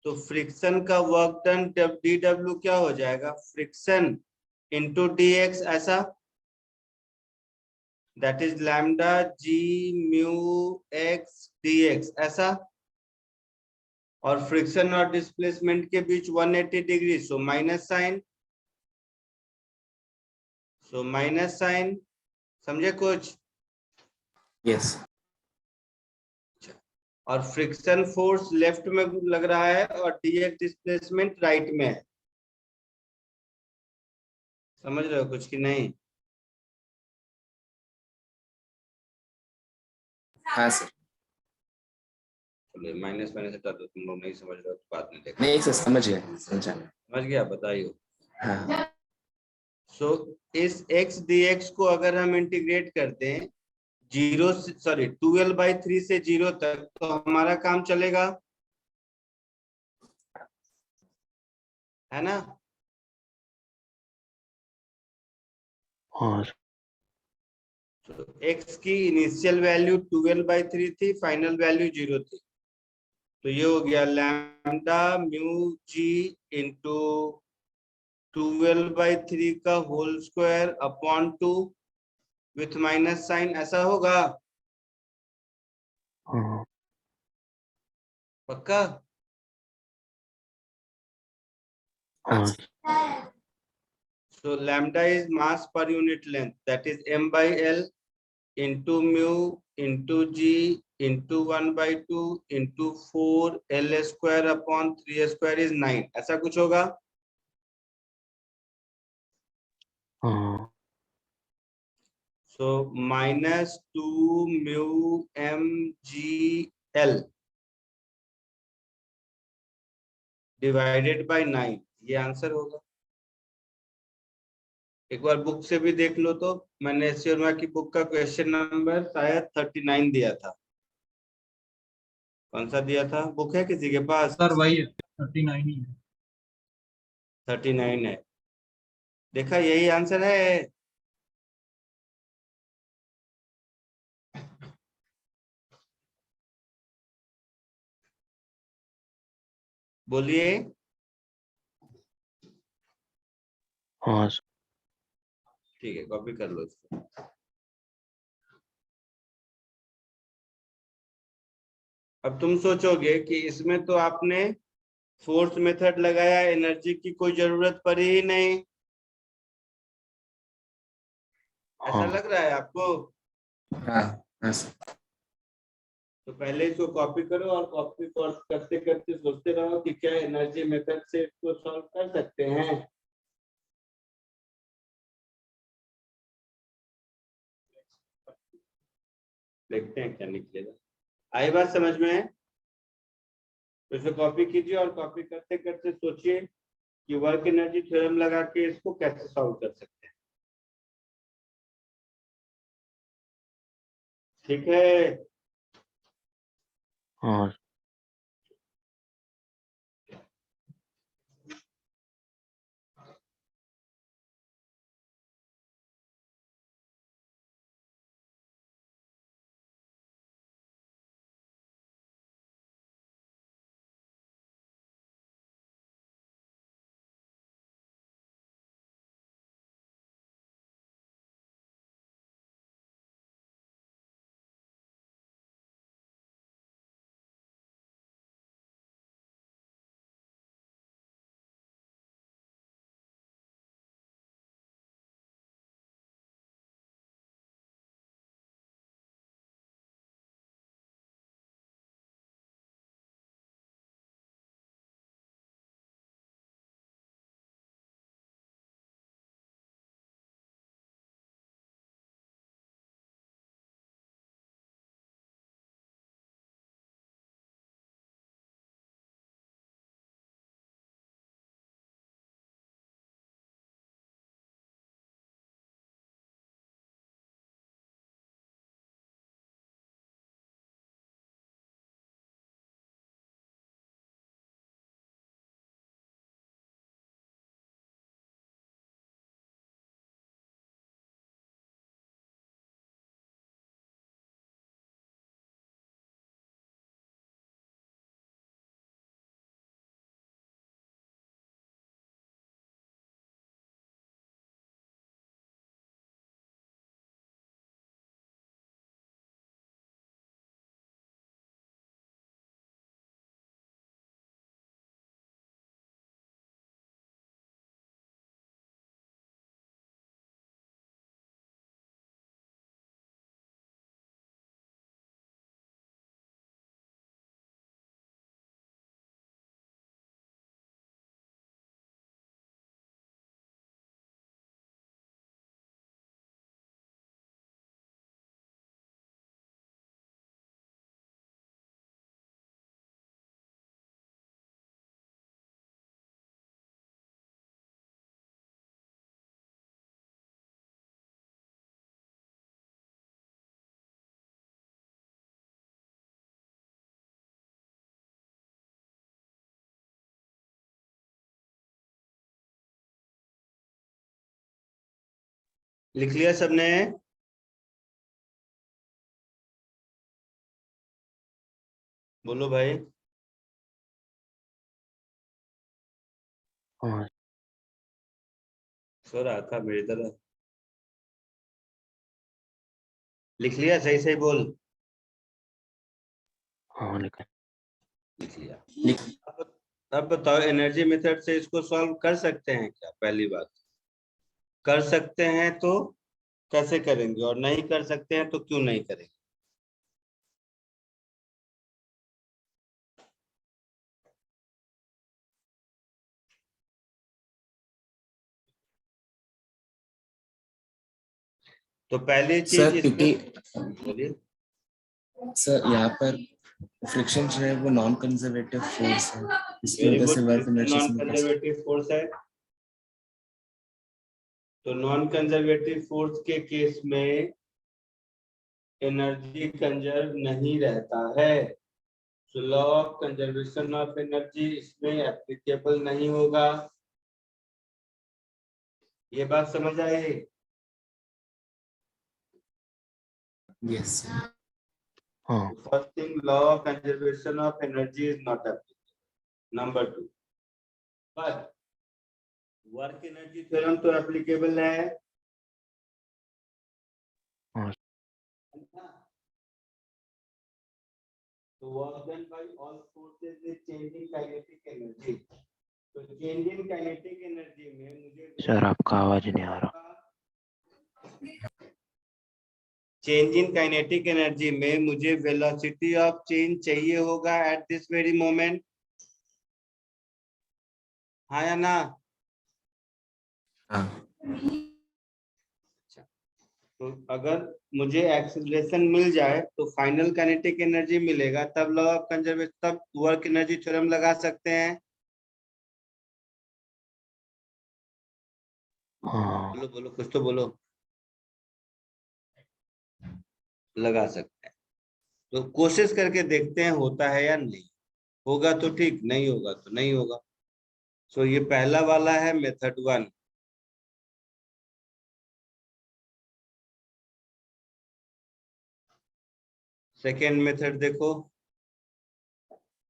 तो फ्रिक्शन का वर्क डन dw क्या हो जाएगा? फ्रिक्शन इंटू dx, ऐसा, that is lambda g mu x dx, ऐसा। और फ्रिक्शन और डिस्प्लेसमेंट के बीच 180 डिग्री, सो माइनस साइन, समझे कुछ? यस। और फ्रिक्शन फोर्स लेफ्ट में लग रहा है और dx डिस्प्लेसमेंट राइट में है। समझ रहे हो कुछ कि नहीं? हाँ सर। चलो माइनस माइनस हटा दो, तुम लोग नहीं समझ रहे हो तो बाद में देखो। नहीं सर, समझ गया, समझा। समझ गया, बताइए। हाँ सो इस x dx को अगर हम इंटीग्रेट करते हैं 12/3 से 0 तक, तो हमारा काम चलेगा, है ना? हाँ तो x की इनिशियल वैल्यू 12/3 थी, फाइनल वैल्यू 0 थी, तो ये हो गया लैम्डा म्यू जी इंटू 12/3 का whole square upon 2 with minus sign, ऐसा होगा? हाँ पक्का? हाँ हाँ सर। So lambda is mass per unit length, that is m/l into mu into g into 1/2 into 4 l square upon 3 square is 9, ऐसा कुछ होगा? हाँ So -2 mu m g l divided by 9, ये आंसर होगा। एक बार बुक से भी देख लो, तो मैंने एस शर्मा की बुक का क्वेश्चन नंबर शायद 39 दिया था। कौन सा दिया था? बुक है किसी के पास? सर वही है, 39 ही है। 39 है। देखा, यही आंसर है। बोलिए। हाँ ठीक है, कॉपी कर लो इसको। अब तुम सोचोगे कि इसमें तो आपने फोर्स मेथड लगाया, एनर्जी की कोई जरूरत पड़ी ही नहीं, ऐसा हाँ लग रहा है आपको? हाँ हाँ सर। तो पहले इसको कॉपी करो और कॉपी करते करते सोचते रहो कि क्या एनर्जी मेथड से इसको सॉल्व कर सकते हैं। देखते हैं क्या निकलेगा। आई बात समझ में? तो इसे कॉपी कीजिए और कॉपी करते करते सोचिए कि वर्क एनर्जी थ्योरम लगा के इसको कैसे सॉल्व कर सकते हैं। ठीक है। हाँ लिख लिया सबने? बोलो भाई। हाँ सो रहा था मेरी तरह। लिख लिया? सही सही बोल। हाँ लिखा। लिख लिया। लिख अब बताओ, एनर्जी मेथड से इसको सॉल्व कर सकते हैं क्या? पहली बात, कर सकते हैं तो कैसे करेंगे, और नहीं कर सकते हैं तो क्यों नहीं करेंगे? तो पहली चीज सर, इसमें क्योंकि बोलिए। सर यहाँ पर फ्रिक्शन जो है वो नॉन कंजर्वेटिव फोर्स है, इसकी वेरी वजह गुड, से वर्क इनर्शिया नॉन से नहीं कर सकते। कंजर्वेटिव फोर्स है। तो नॉन कंजर्वेटिव फोर्स के केस में एनर्जी कंजर्व नहीं रहता है। तो law of conservation of energy इसमें एप्लीकेबल नहीं होगा। ये बात समझ आई? Yes sir. हाँ first thing, law of conservation of energy is not applicable. Number 2, but work energy theorem तो एप्लीकेबल है। हाँ तो work done by all forces is changing kinetic energy. तो चेंज इन काइनेटिक एनर्जी में मुझे sir आपका आवाज नहीं आ रहा। चेंज इन काइनेटिक एनर्जी में मुझे वेलोसिटी ऑफ चेंज चाहिए होगा एट दिस वेरी मोमेंट। हाँ या ना? हाँ तो अगर मुझे एक्सीलरेशन मिल जाए तो फाइनल काइनेटिक एनर्जी मिलेगा, तब लॉ ऑफ कंजर्वेशन, तब वर्क एनर्जी थ्योरम लगा सकते हैं। हाँ बोलो बोलो, कुछ तो बोलो। लगा सकते हैं। तो कोशिश करके देखते हैं होता है या नहीं। होगा तो ठीक, नहीं होगा तो नहीं होगा। सो ये पहला वाला है, मेथड 1। सेकेंड मेथड देखो।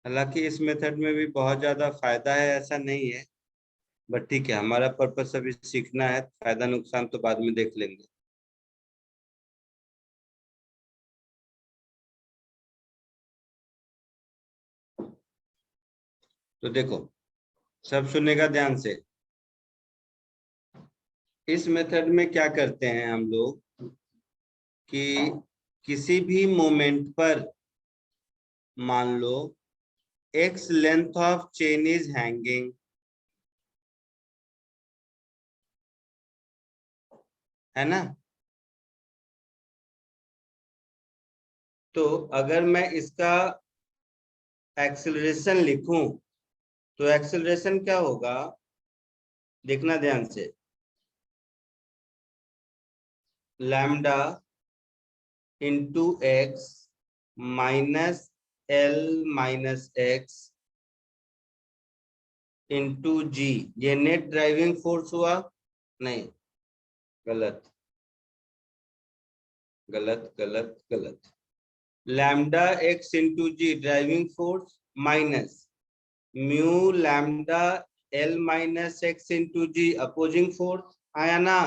हालांकि इस मेथड में भी बहुत ज्यादा फायदा है ऐसा नहीं है, बट ठीक है, हमारा पर्पस अभी सीखना है, फायदा नुकसान तो बाद में देख लेंगे। तो देखो, सब सुनेगा ध्यान से। इस मेथड में क्या करते हैं हम लोग कि किसी भी मोमेंट पर मान लो x length of chain is hanging, है ना? तो अगर मैं इसका एक्सेलरेशन लिखूं तो एक्सेलरेशन क्या होगा, देखना ध्यान से। Lambda into X minus L minus X into G. ये नेट ड्राइविंग फोर्स हुआ? नहीं, गलत गलत गलत गलत। Lambda X into G driving force minus mu lambda L minus X into G opposing force. आया ना?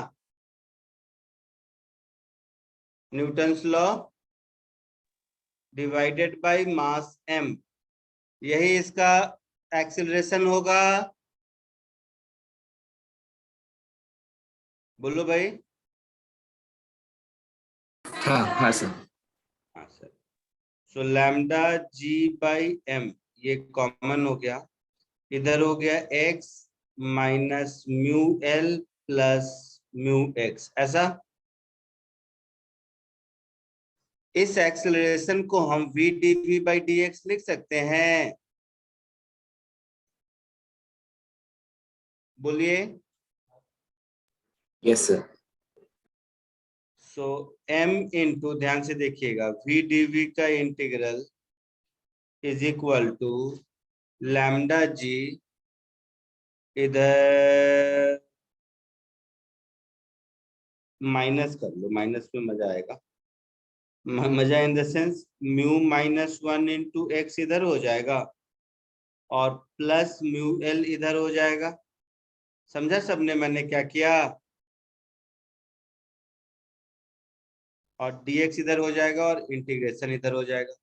Newton's law divided by mass m, यही इसका एक्सीलरेशन होगा। बोलो भाई। हाँ हाँ सर। हाँ सर। So lambda g by m ये कॉमन हो गया, इधर हो गया x minus mu l plus mu x. ऐसा इस एक्सेलरेशन को हम v dv बाई dx लिख सकते हैं। बोलिए। Yes sir. So m into, ध्यान से देखिएगा, v dv का integral is equal to lambda G, इधर माइनस कर लो, माइनस में मजा आएगा। मजा in the sense mu minus 1 into X इधर हो जाएगा और प्लस म्यू एल इधर हो जाएगा। समझा सबने मैंने क्या किया? और dx इधर हो जाएगा और इंटीग्रेशन इधर हो जाएगा।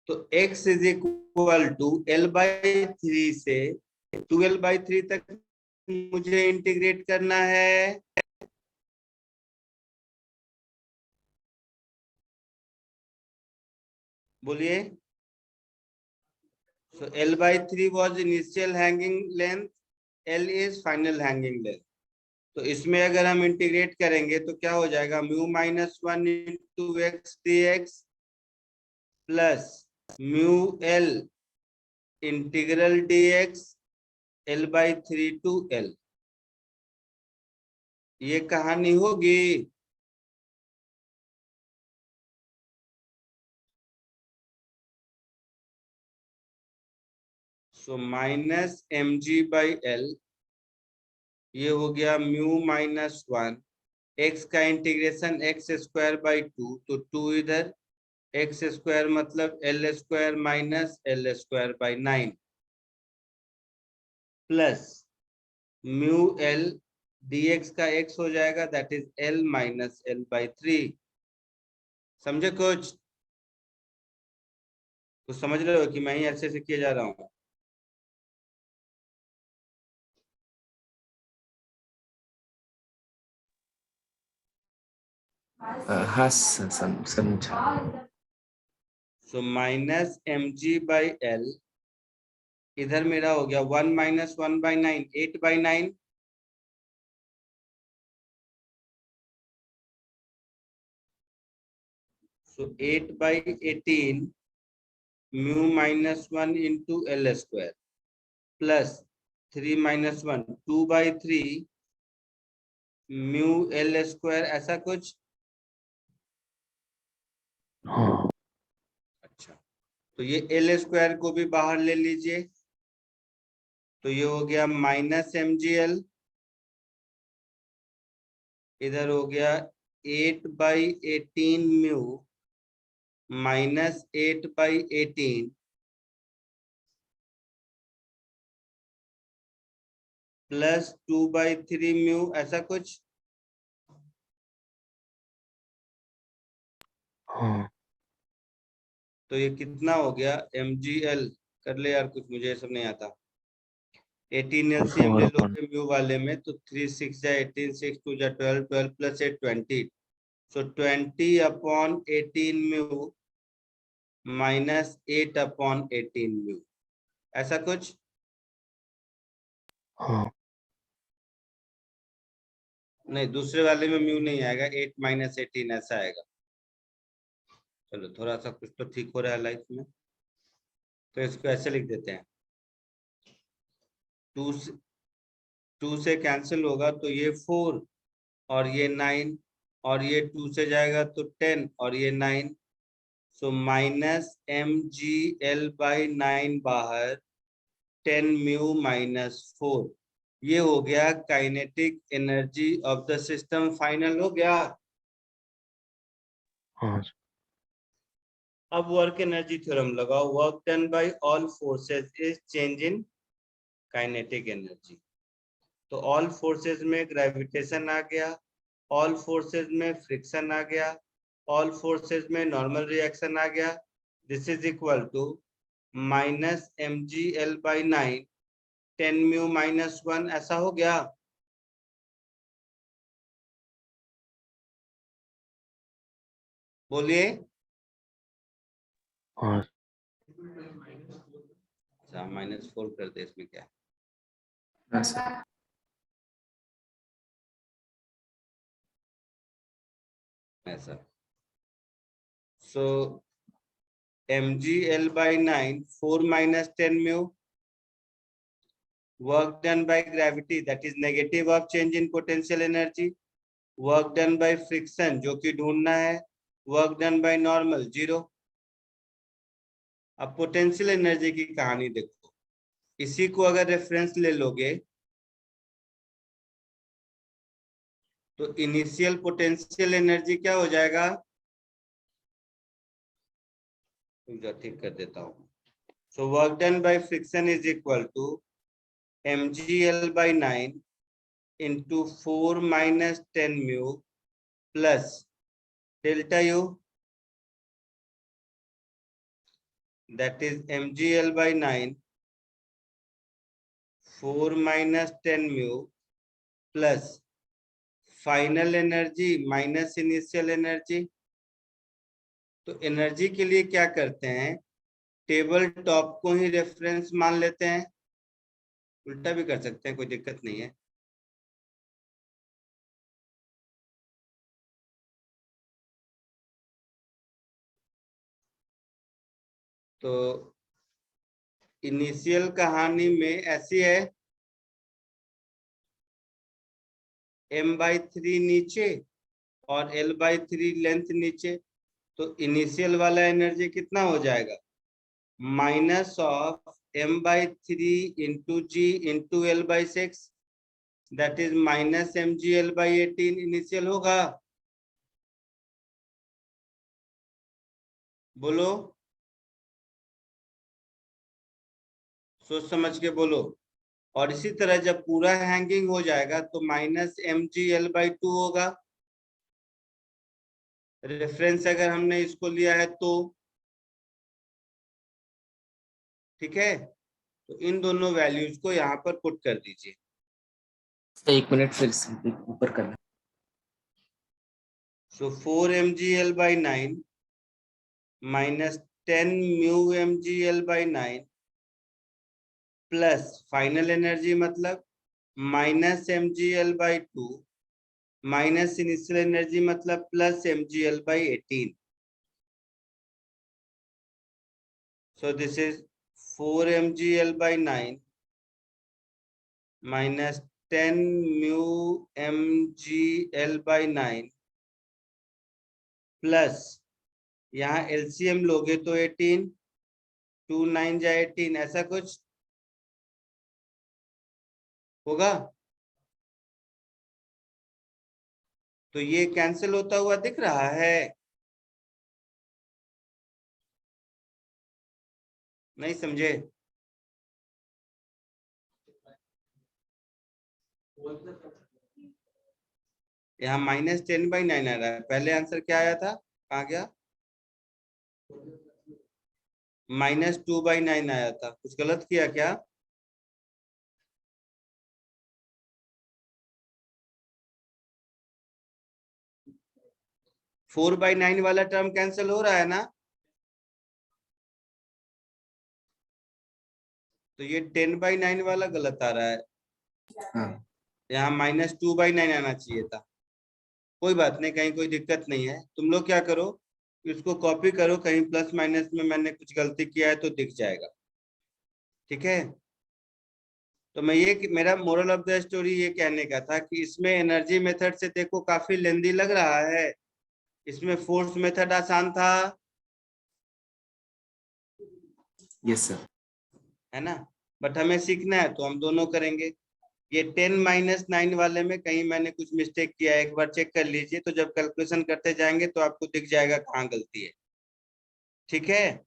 तो x is equal to L/3 से 2L/3 तक मुझे इंटीग्रेट करना है। बोलिए। So L/3 was initial hanging length, L is final hanging length। तो इसमें अगर हम इंटीग्रेट करेंगे तो क्या हो जाएगा? Mu minus 1 into x d x plus mu l integral d x L/3 to L। ये कहानी होगी। सो माइनस mg/l, ये हो गया म्यू माइनस 1, एक्स का इंटीग्रेशन एक्स स्क्वायर बाई 2, तो 2 इधर, एक्स स्क्वायर मतलब L square minus L square by 9 plus mu L dx का x हो जाएगा, that is l minus L/3। समझे कुछ समझ रहे हो कि मैं ही ऐसे से किए जा रहा हूँ? हाँ सर, समझा। सो माइनस mg/l, इधर मेरा हो गया 1 माइनस 1/9, 8/9। सो 8/18 mu minus 1 into L square plus 3 minus 1 2/3 mu L square, ऐसा कुछ। हाँ अच्छा, तो ये एल स्क्वायर को भी बाहर ले लीजिए, तो ये हो गया माइनस mgl, इधर हो गया 8/18 म्यू माइनस 8/18 प्लस 2/3 म्यू, ऐसा कुछ। हाँ तो ये कितना हो गया? mgl कर ले यार, कुछ मुझे सब नहीं आता। 18 एलसीएम ले 4 लोगे म्यू वाले में तो 3 6 जा 18, 6 2 जा 12, 12 प्लस 8 20, सो 20/18 म्यू माइनस 8/18 म्यू, ऐसा कुछ। हाँ नहीं, दूसरे वाले में म्यू नहीं आएगा, 8 माइनस 18 ऐसा आएगा। चलो थोड़ा सा कुछ तो ठीक हो रहा है लाइफ में, तो इसको ऐसे लिख देते हैं। 2 से कैंसिल होगा तो ये 4 और ये 9 और ये 2 से जाएगा तो 10 और ये 9, सो माइनस mgl/9 बाहर 10 म्यू माइनस 4। ये हो गया kinetic energy of the system. Final हो गया। हाँ अब वर्क एनर्जी थ्योरम लगाओ। Work done by all forces is change in kinetic energy. तो ऑल फोर्सेस में ग्रेविटेशन आ गया, ऑल फोर्सेस में फ्रिक्शन आ गया, ऑल फोर्सेस में नॉर्मल रिएक्शन आ गया। This is equal to minus mgl/9 10 mu minus 1, ऐसा हो गया। बोलिए। हाँ अच्छा, -4 कर दे, इसमें क्या है? हाँ सर। ऐसा। सो mgl/9 4 minus 10 mu, work done by gravity that is negative of change in potential energy, work done by friction जो कि ढूंढना है, work done by normal 0। अब पोटेंशियल एनर्जी की कहानी देखो, इसी को अगर रेफरेंस ले लोगे तो इनिशियल पोटेंशियल एनर्जी क्या हो जाएगा, ठीक कर देता हूँ। So work done by friction is equal to mgl/9 into 4 minus 10 mu plus delta U, that is mgl/9 4 minus 10 mu plus final energy minus initial energy. तो एनर्जी के लिए क्या करते हैं, टेबल टॉप को ही रेफरेंस मान लेते हैं, उल्टा भी कर सकते हैं, कोई दिक्कत नहीं है। तो इनिशियल कहानी में ऐसी है, m/3 नीचे और l/3 लेंथ नीचे। तो इनिशियल वाला एनर्जी कितना हो जाएगा, minus of m/3 into ji into l/6, that is minus mgl/18 initial होगा। बोलो, सोच समझ के बोलो। और इसी तरह जब पूरा हैंगिंग हो जाएगा तो माइनस mgl/2 होगा। रेफरेंस अगर हमने इसको लिया है तो ठीक है, तो इन दोनों वैल्यूज को यहाँ पर पुट कर दीजिए। एक मिनट फिर से ऊपर करना। So 4 mgl/9 minus 10 mu mgl/9 plus final energy मतलब minus mgl/2 minus initial energy मतलब plus mgl/18। So this is 4 mgl/9 minus 10 mu mgl/9 plus यहाँ एलसीएम लोगे तो 18, 2 9 जा 18, ऐसा कुछ होगा। तो ये कैंसिल होता हुआ दिख रहा है, नहीं समझे? यहाँ -10/9 आ रहा है, पहले आंसर क्या आया था, कहाँ गया, -2/9 आया था। कुछ गलत किया क्या? फोर बाई नाइन वाला टर्म कैंसिल हो रहा है ना, तो ये 10/9 वाला गलत आ रहा है। हाँ। यहाँ -2/9 आना चाहिए था। कोई बात नहीं, कहीं कोई दिक्कत नहीं है। तुम लोग क्या करो, इसको कॉपी करो, कहीं प्लस माइनस में मैंने कुछ गलती किया है तो दिख जाएगा, ठीक है। तो मैं ये, मेरा मोरल ऑफ द स्टोरी ये कहने का था कि इसमें एनर्जी मेथड से देखो काफी लेंदी लग रहा है, इसमें फोर्स मेथड आसान था, यस सर। है ना। बट हमें सीखना है तो हम दोनों करेंगे। ये 10-9 वाले में कहीं मैंने कुछ मिस्टेक किया है, एक बार चेक कर लीजिए, तो जब कैलकुलेशन करते जाएंगे तो आपको दिख जाएगा कहाँ गलती है, ठीक है।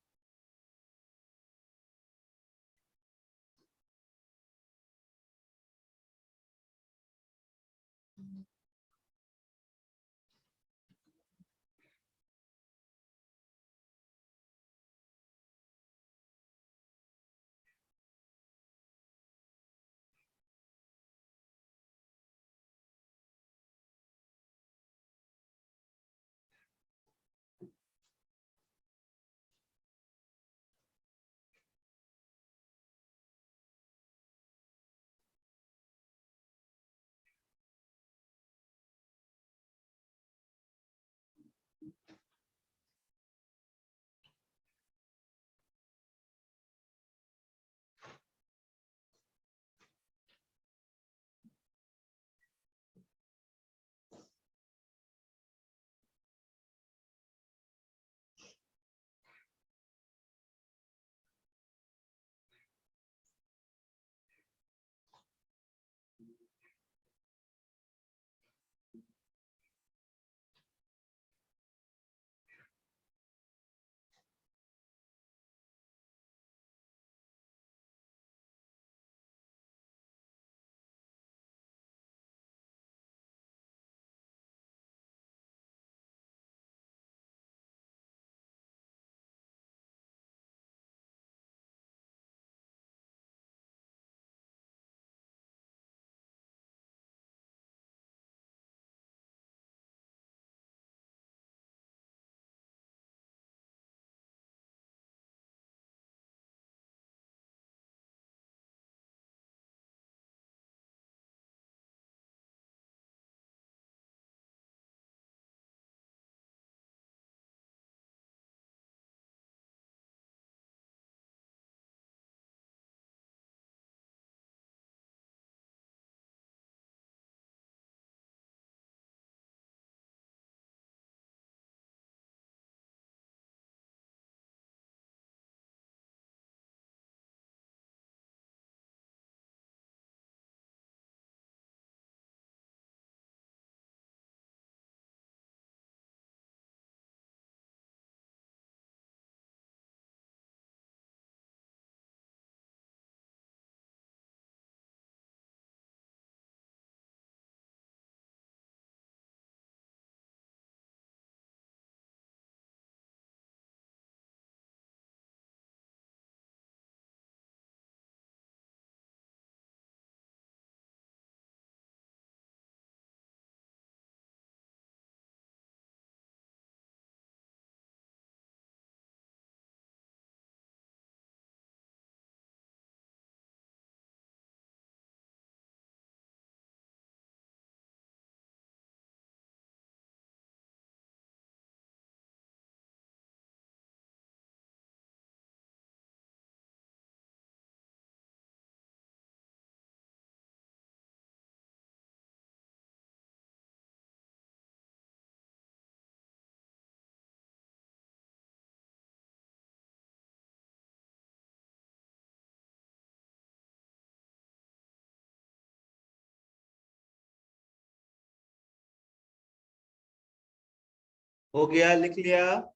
हो गया, लिख लिया,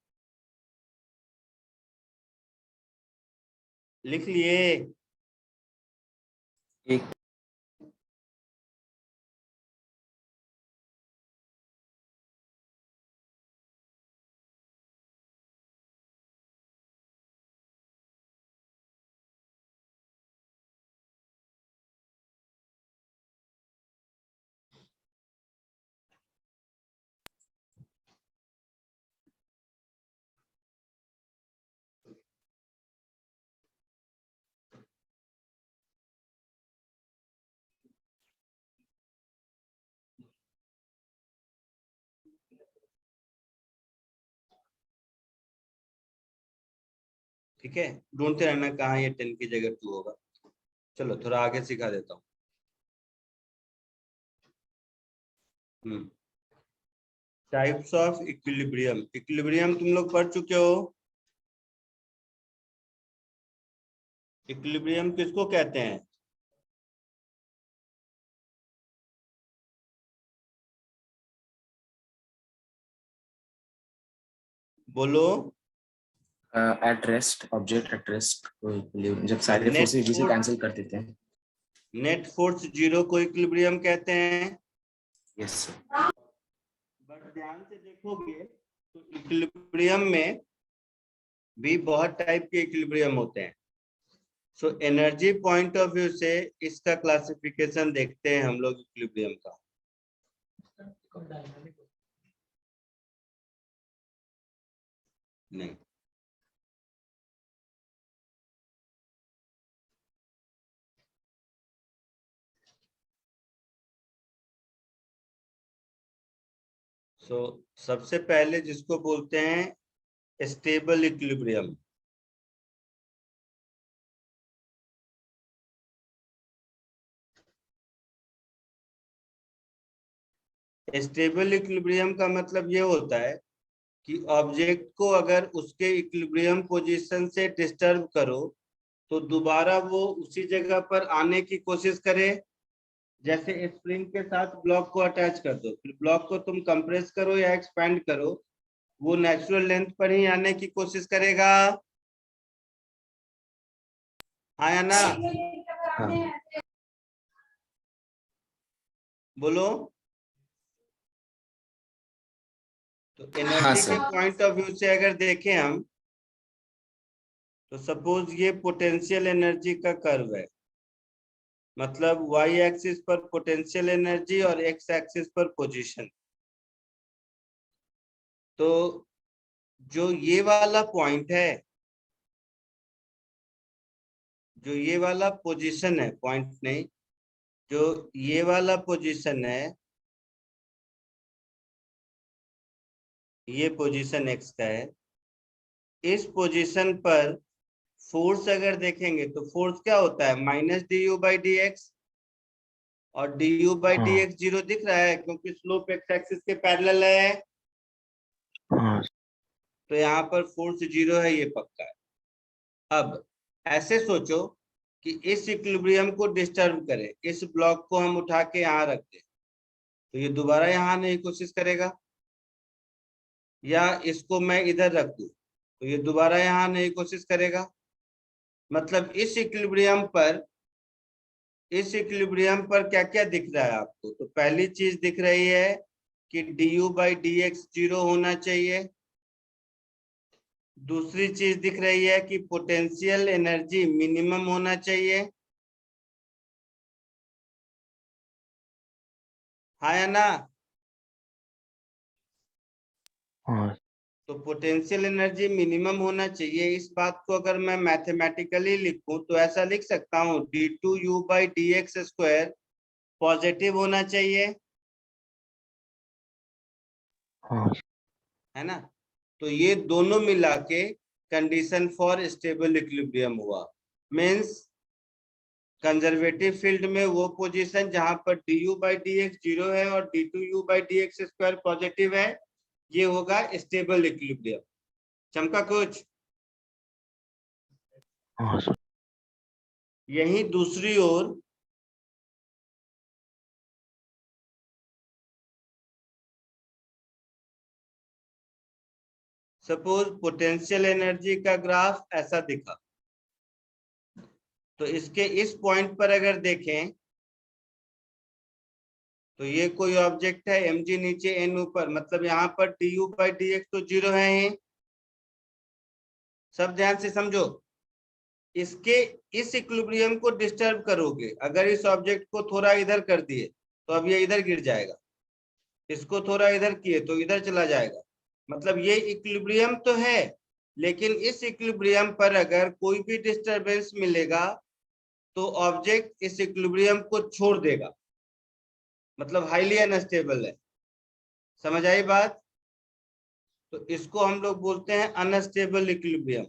लिख लिए? एक ठीक है, ढूंढते रहना कहाँ ये 10 की जगह 2 होगा। चलो थोड़ा आगे सिखा देता हूँ। Types of equilibrium. इक्विलिब्रियम तुम लोग पढ़ चुके हो। इक्विलिब्रियम किसको कहते हैं? बोलो। At rest, object at rest जब सारे फोर्सेस एक दूसरे कैंसिल कर देते हैं। नेट फोर्स जीरो को इक्विलिब्रियम कहते हैं। Yes sir. बट ध्यान से देखोगे तो इक्विलिब्रियम में भी बहुत टाइप के इक्विलिब्रियम होते हैं। So energy point of view से इसका क्लासिफिकेशन देखते हैं हम लोग इक्विलिब्रियम का। नहीं, सबसे पहले जिसको बोलते हैं स्टेबल इक्विलिब्रियम। स्टेबल इक्विलिब्रियम का मतलब ये होता है कि ऑब्जेक्ट को अगर उसके इक्विलिब्रियम पोजीशन से डिस्टर्ब करो तो दोबारा वो उसी जगह पर आने की कोशिश करे। जैसे स्प्रिंग के साथ ब्लॉक को अटैच कर दो, फिर ब्लॉक को तुम कंप्रेस करो या एक्सपेंड करो, वो नेचुरल लेंथ पर ही आने की कोशिश करेगा। हाँ या ना? हाँ बोलो। तो हाँ एनर्जी के सर। पॉइंट ऑफ व्यू से अगर देखें हम, तो सपोज ये पोटेंशियल एनर्जी का कर्व है, मतलब वाई एक्सिस पर पोटेंशियल एनर्जी और एक्स एक्सिस पर पोजीशन। तो जो ये वाला पॉइंट है, जो ये वाला पोजीशन है, पॉइंट नहीं, जो ये वाला पोजीशन है, ये पोजीशन एक्स का है, इस पोजीशन पर फोर्स अगर देखेंगे तो फोर्स क्या होता है? Minus D u by d x. और डी यू बाई डी हाँ एक्स जीरो दिख रहा है क्योंकि स्लोप एक्स एक्सिस के पैरेलल है। हाँ तो यहाँ पर फोर्स जीरो है, ये पक्का है। अब ऐसे सोचो कि इस इक्विलिब्रियम को डिस्टर्ब करे, इस ब्लॉक को हम उठा के यहाँ रख दें, तो ये दोबारा यहाँ आने की कोशिश करेगा। या इसको मैं इधर रख दूं तो ये दोबारा यहाँ आने की कोशिश करेगा। मतलब इस इक्विलिब्रियम पर क्या क्या दिख रहा है आपको? तो पहली चीज दिख रही है कि D u by d x zero होना चाहिए। दूसरी चीज दिख रही है कि पोटेंशियल एनर्जी मिनिमम होना चाहिए। हाँ या ना? हाँ तो पोटेंशियल एनर्जी मिनिमम होना चाहिए। इस बात को अगर मैं मैथमेटिकली लिखूं तो ऐसा लिख सकता हूँ, d two u by d x square positive होना चाहिए, हाँ है ना? तो ये दोनों मिला के कंडीशन फॉर स्टेबल इक्विलिब्रियम हुआ। मीन्स कंजर्वेटिव फील्ड में वो पोजीशन जहां पर d u by d x zero है और d two u by d x square positive है, ये होगा स्टेबल इक्विलिब्रियम। चमका कुछ? हाँ सर। यही दूसरी ओर सपोज पोटेंशियल एनर्जी का ग्राफ ऐसा दिखा, तो इसके इस पॉइंट पर अगर देखें तो ये कोई ऑब्जेक्ट है, mg नीचे n ऊपर, मतलब यहाँ पर du/dx तो 0 है ही। सब ध्यान से समझो, इसके इस इक्विलिब्रियम को डिस्टर्ब करोगे, अगर इस ऑब्जेक्ट को थोड़ा इधर कर दिए तो अब ये इधर गिर जाएगा, इसको थोड़ा इधर किए तो इधर चला जाएगा, मतलब ये इक्विलिब्रियम तो है, लेकिन इस इक्विलिब्रियम पर अगर कोई भी डिस्टरबेंस मिलेगा तो ऑब्जेक्ट इस इक्विलिब्रियम को छोड़ देगा, मतलब हाईली अनस्टेबल है। समझ आई बात? तो इसको हम लोग बोलते हैं अनस्टेबल इक्विलिब्रियम।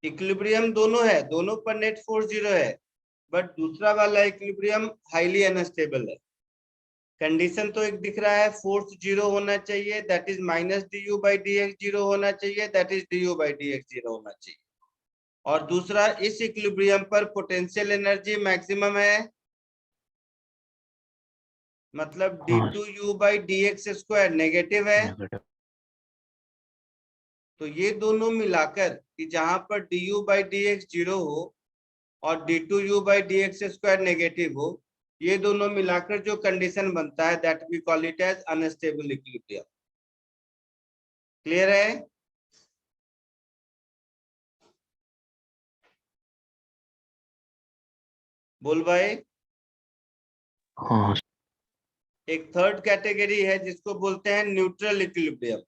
इक्विलिब्रियम दोनों है, दोनों पर नेट फोर्स 0 है, बट दूसरा वाला इक्विलिब्रियम हाईली अनस्टेबल है। कंडीशन तो एक दिख रहा है, फोर्स 0 होना चाहिए, दैट इज -du/dx 0 होना चाहिए, दैट इज du/dx 0 होना चाहिए। और दूसरा, इस इक्विलिब्रियम पर पोटेंशियल एनर्जी मैक्सिमम है, मतलब हाँ d2u/dx² नेगेटिव है। नेगेटिव। तो ये दोनों मिलाकर कि जहां पर du/dx 0 हो और d2u/dx² नेगेटिव हो, ये दोनों मिलाकर जो कंडीशन बनता है that we call it as unstable equilibrium. Clear है? बोल भाई। हाँ एक थर्ड कैटेगरी है जिसको बोलते हैं न्यूट्रल इक्विलिब्रियम।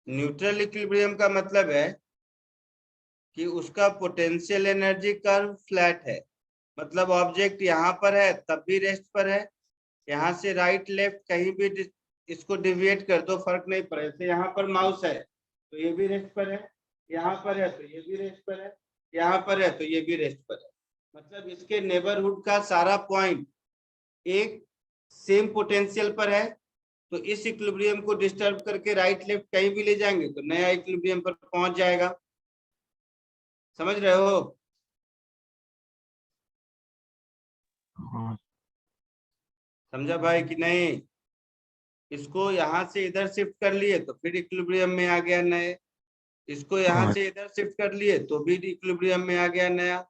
न्यूट्रल इक्विलिब्रियम का मतलब है कि उसका पोटेंशियल एनर्जी कर्व फ्लैट है, मतलब ऑब्जेक्ट यहाँ पर है तब भी रेस्ट पर है, यहाँ से राइट लेफ्ट कहीं भी इसको डिविएट कर दो फर्क नहीं पड़े, जैसे यहाँ पर माउस है तो ये भी रेस्ट पर है, यहाँ पर है तो ये भी रेस्ट पर है, यहाँ पर है तो ये भी रेस्ट पर है, मतलब इसके नेबरहुड का सारा पॉइंट एक सेम पोटेंशियल पर है। तो इस इक्विलिब्रियम को डिस्टर्ब करके राइट लेफ्ट कहीं भी ले जाएंगे तो नया इक्विलिब्रियम पर पहुंच जाएगा। समझ रहे हो? हाँ समझा भाई कि नहीं? इसको यहाँ से इधर शिफ्ट कर लिए तो फिर इक्विलिब्रियम में आ गया नए, इसको यहाँ हाँ से इधर शिफ्ट कर लिए तो भी इक्विलिब्रियम में आ गया नया।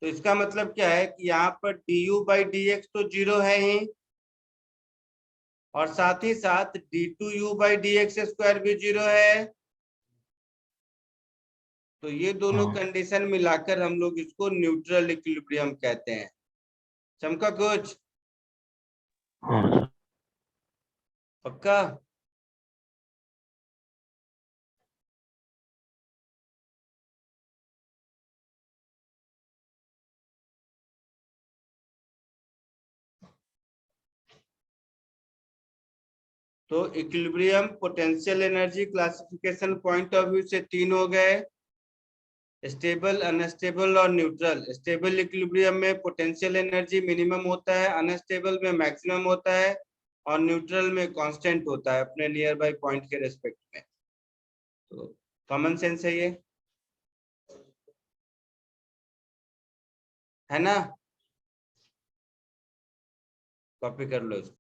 तो इसका मतलब क्या है कि यहाँ पर du/dx तो 0 है ही, और साथ ही साथ d2u/dx² भी 0 है। तो ये दोनों हाँ कंडीशन मिलाकर हम लोग इसको न्यूट्रल इक्विलिब्रियम कहते हैं। चमका कुछ? हाँ पक्का? तो equilibrium potential energy classification point of view से 3 हो गए, स्टेबल, अनस्टेबल और न्यूट्रल। स्टेबल इक्विलिब्रियम में पोटेंशियल एनर्जी मिनिमम होता है, अनस्टेबल में मैक्सिमम होता है, और न्यूट्रल में कांस्टेंट होता है अपने नियर बाई पॉइंट के रेस्पेक्ट में। तो कॉमन सेंस है ये, है ना? कॉपी कर लो इसको।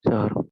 सर।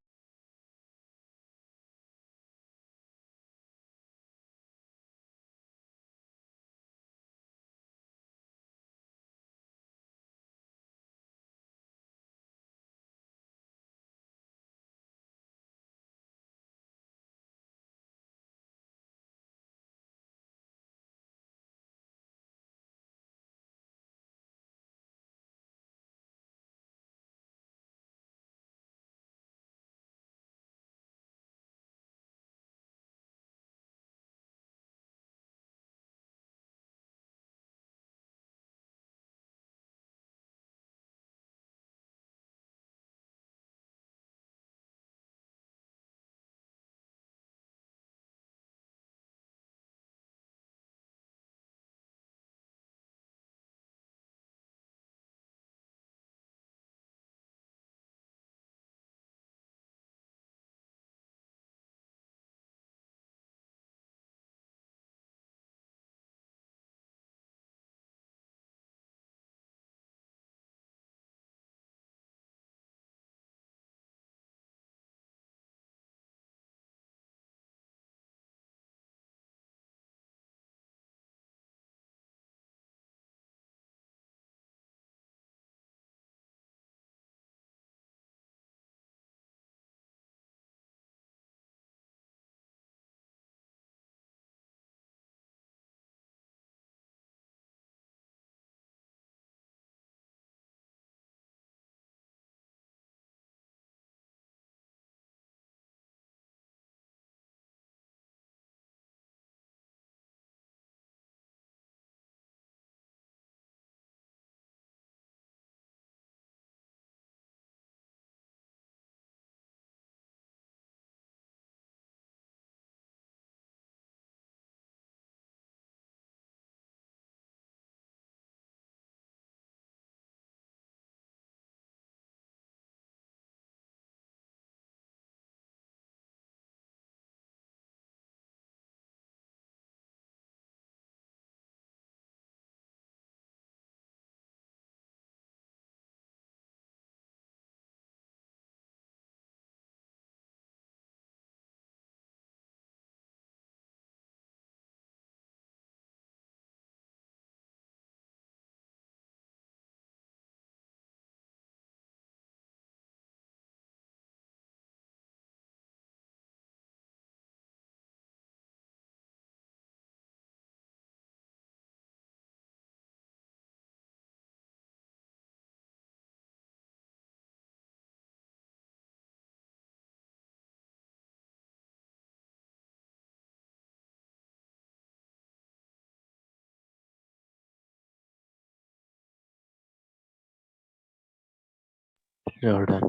Jordan.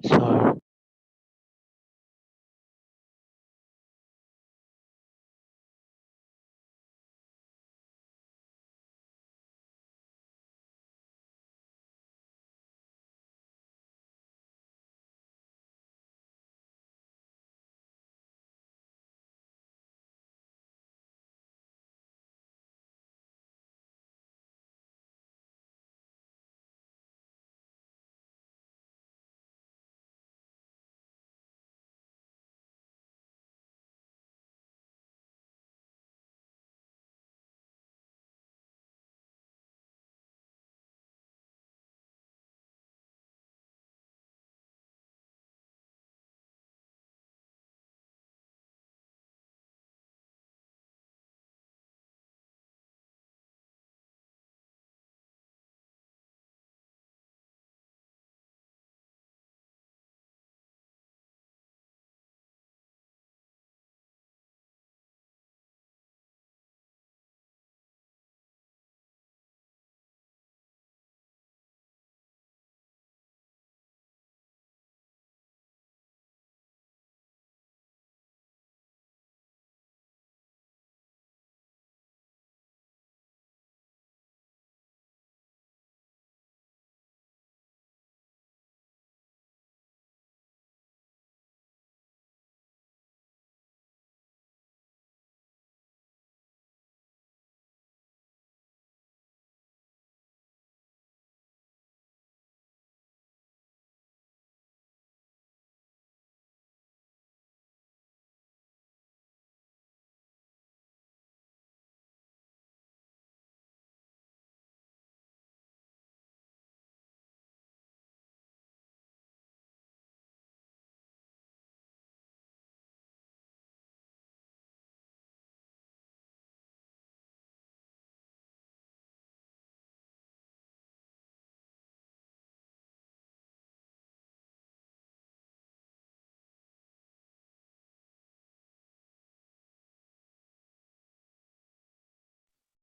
Sir,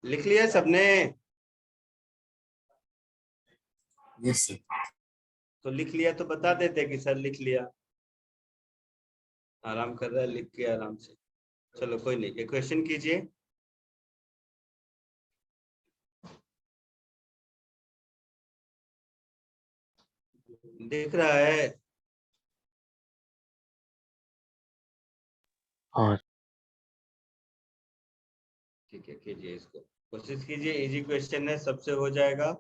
लिख लिया सबने? Yes, sir. तो लिख लिया तो बता देते कि सर लिख लिया। आराम कर रहा है, लिख के आराम से। चलो कोई नहीं, एक क्वेश्चन कीजिए। देख रहा है? हाँ ठीक है, कीजिए इसको, कोशिश कीजिए, इजी क्वेश्चन है, सबसे हो जाएगा।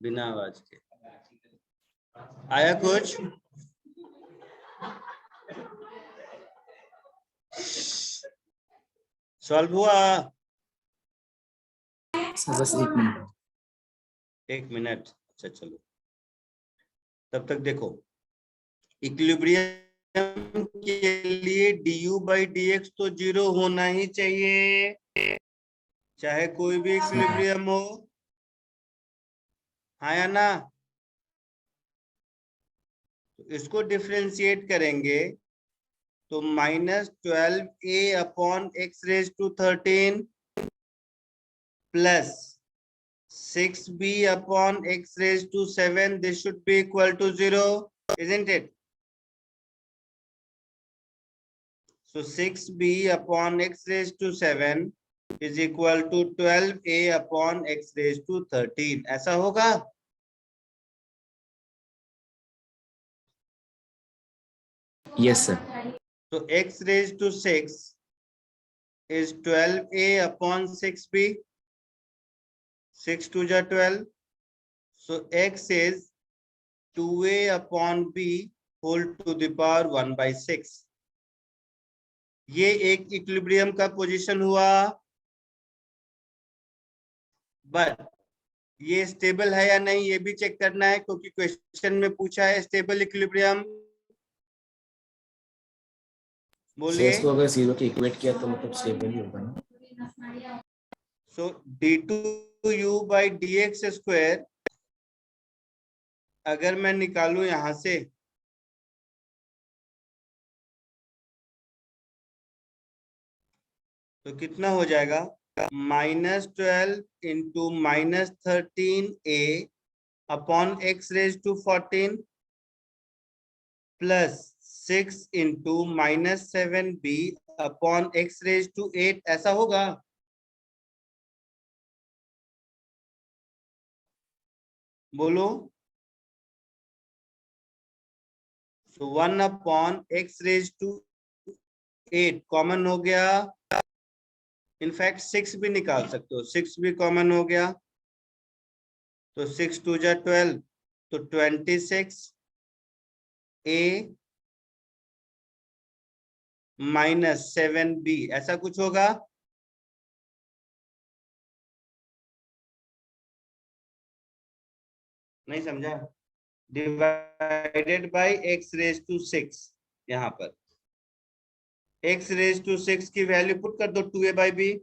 बिना आवाज के। आया कुछ? सॉल्व हुआ? सर बस 1 मिनट। 1 मिनट, अच्छा चलो तब तक देखो। इक्विलिब्रियम के लिए du बाई dx तो 0 होना ही चाहिए, चाहे कोई भी इक्विलिब्रियम हो। हाँ या ना? तो इसको डिफरेंशिएट करेंगे तो -12a/x⁻13 plus 6b/x⁻7, this should be equal to 0, isn't it? So 6b/x⁻7 is equal to 12a/x⁻13, ऐसा होगा? Yes sir. तो x⁻6 is 12a/6b, 6 2 जा 12, so x is 2a/b whole to the power 1/6। ये एक इक्विलिब्रियम का position हुआ, but ये stable है या नहीं ये भी चेक करना है, क्योंकि क्वेश्चन में पूछा है स्टेबल इक्विलिब्रियम। बोलिए। इसको अगर 0 के इक्वेट किया तो मतलब स्टेबल ही होगा ना। सो d2u/dx² अगर मैं निकालू यहां से तो कितना हो जाएगा? -12 into -13a/x⁻14 plus 6 into -7b/x⁸, ऐसा होगा? बोलो। So 1/x⁸ कॉमन हो गया, इनफैक्ट 6 भी निकाल सकते हो, 6 भी कॉमन हो गया, तो 6 2 जा 12, तो 26a-7b, ऐसा कुछ होगा? नहीं समझा? डिवाइडेड बाई x⁻6, यहाँ पर x⁻6 की वैल्यू पुट कर दो 2a/b,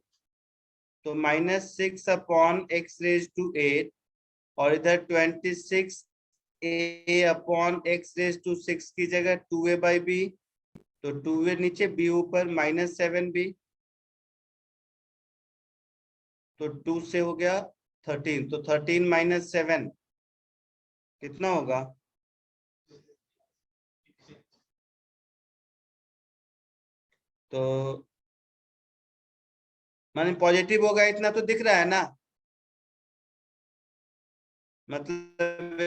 तो -6/x⁸, और इधर 26a/x⁻6 की जगह 2a/b, तो 2a नीचे b ऊपर -7b, तो 2 से हो गया 13, तो 13 - 7 कितना होगा? तो माने पॉजिटिव होगा, इतना तो दिख रहा है ना, मतलब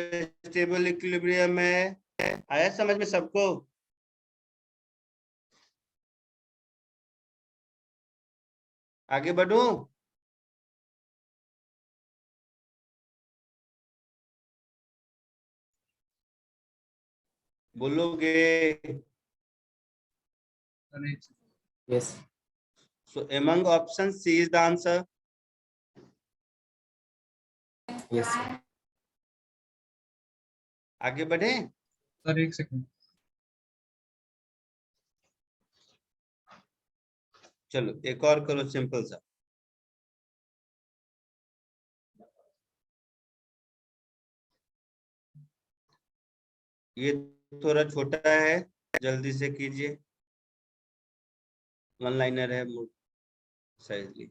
स्टेबल इक्विलिब्रियम है। आया समझ में सबको? आगे बढ़ूं? बोलोगे? Yes. So among options C is the answer. Yes sir. आगे बढ़े? सर एक सेकंड। चलो एक और करो सिंपल सा। ये थोड़ा छोटा है, जल्दी से कीजिए, वन लाइनर है, साइज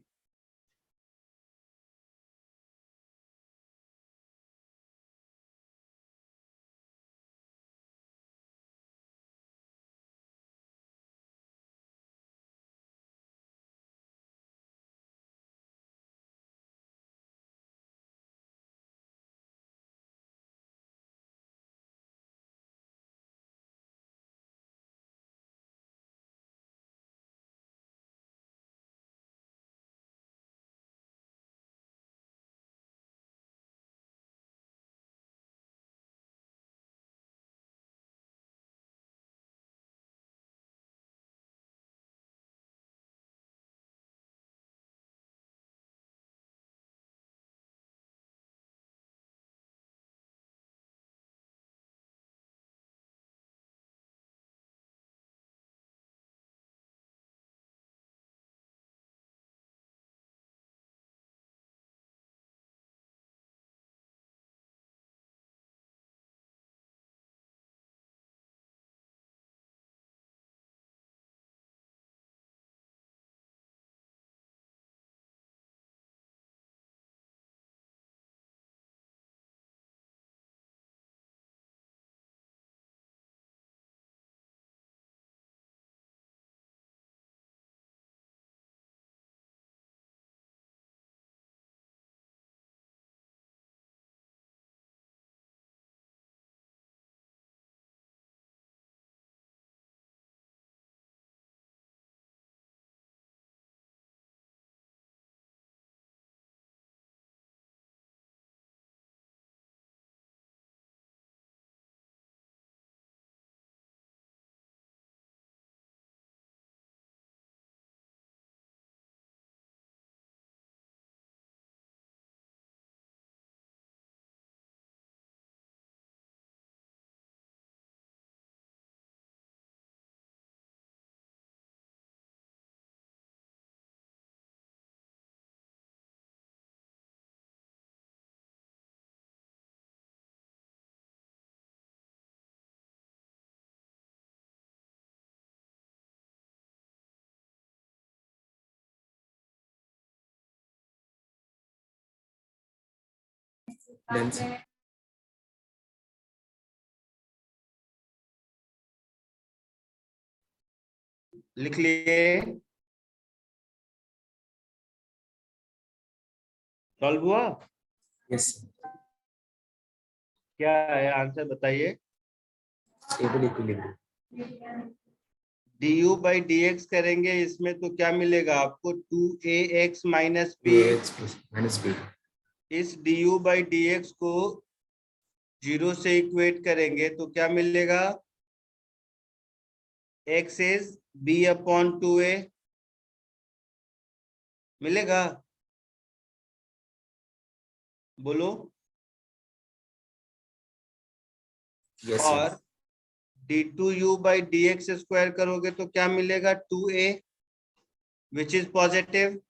Done, sir. लिख लिए? सॉल्व हुआ? Yes, sir. क्या है आंसर बताइए? Stable equilibrium. du by dx करेंगे इसमें तो क्या मिलेगा आपको? 2ax minus b। AX plus minus B. इस du by dx को 0 से इक्वेट करेंगे तो क्या मिलेगा? x is b upon 2a मिलेगा? बोलो। Yes, sir. और d2u by dx स्क्वायर करोगे तो क्या मिलेगा? 2a विच इज पॉजिटिव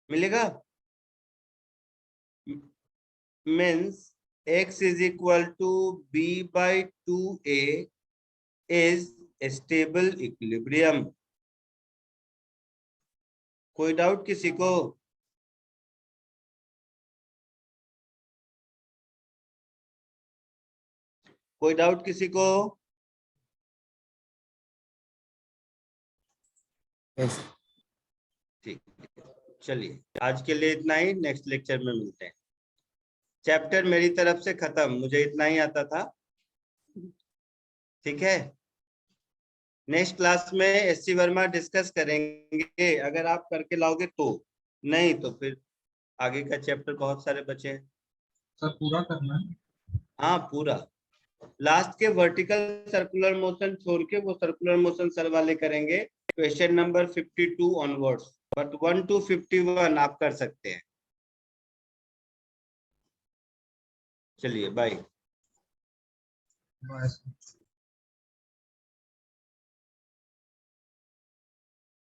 मिलेगा। Means x is equal to b by 2a is stable equilibrium। कोई डाउट किसी को? कोई डाउट किसी को? Yes. ठीक, चलिए आज के लिए इतना ही, नेक्स्ट लेक्चर में मिलते हैं। चैप्टर मेरी तरफ से खत्म, मुझे इतना ही आता था। ठीक है, नेक्स्ट क्लास में एससी वर्मा डिस्कस करेंगे, अगर आप करके लाओगे तो, नहीं तो फिर आगे का चैप्टर बहुत सारे बचे हैं। सर पूरा करना है। हाँ पूरा, लास्ट के वर्टिकल सर्कुलर मोशन छोड़ के वो सर्कुलर मोशन सर वाले करेंगे, question number 52 onwards, but 1 to 51 आप कर सकते हैं। चलिए बाय। Bye sir.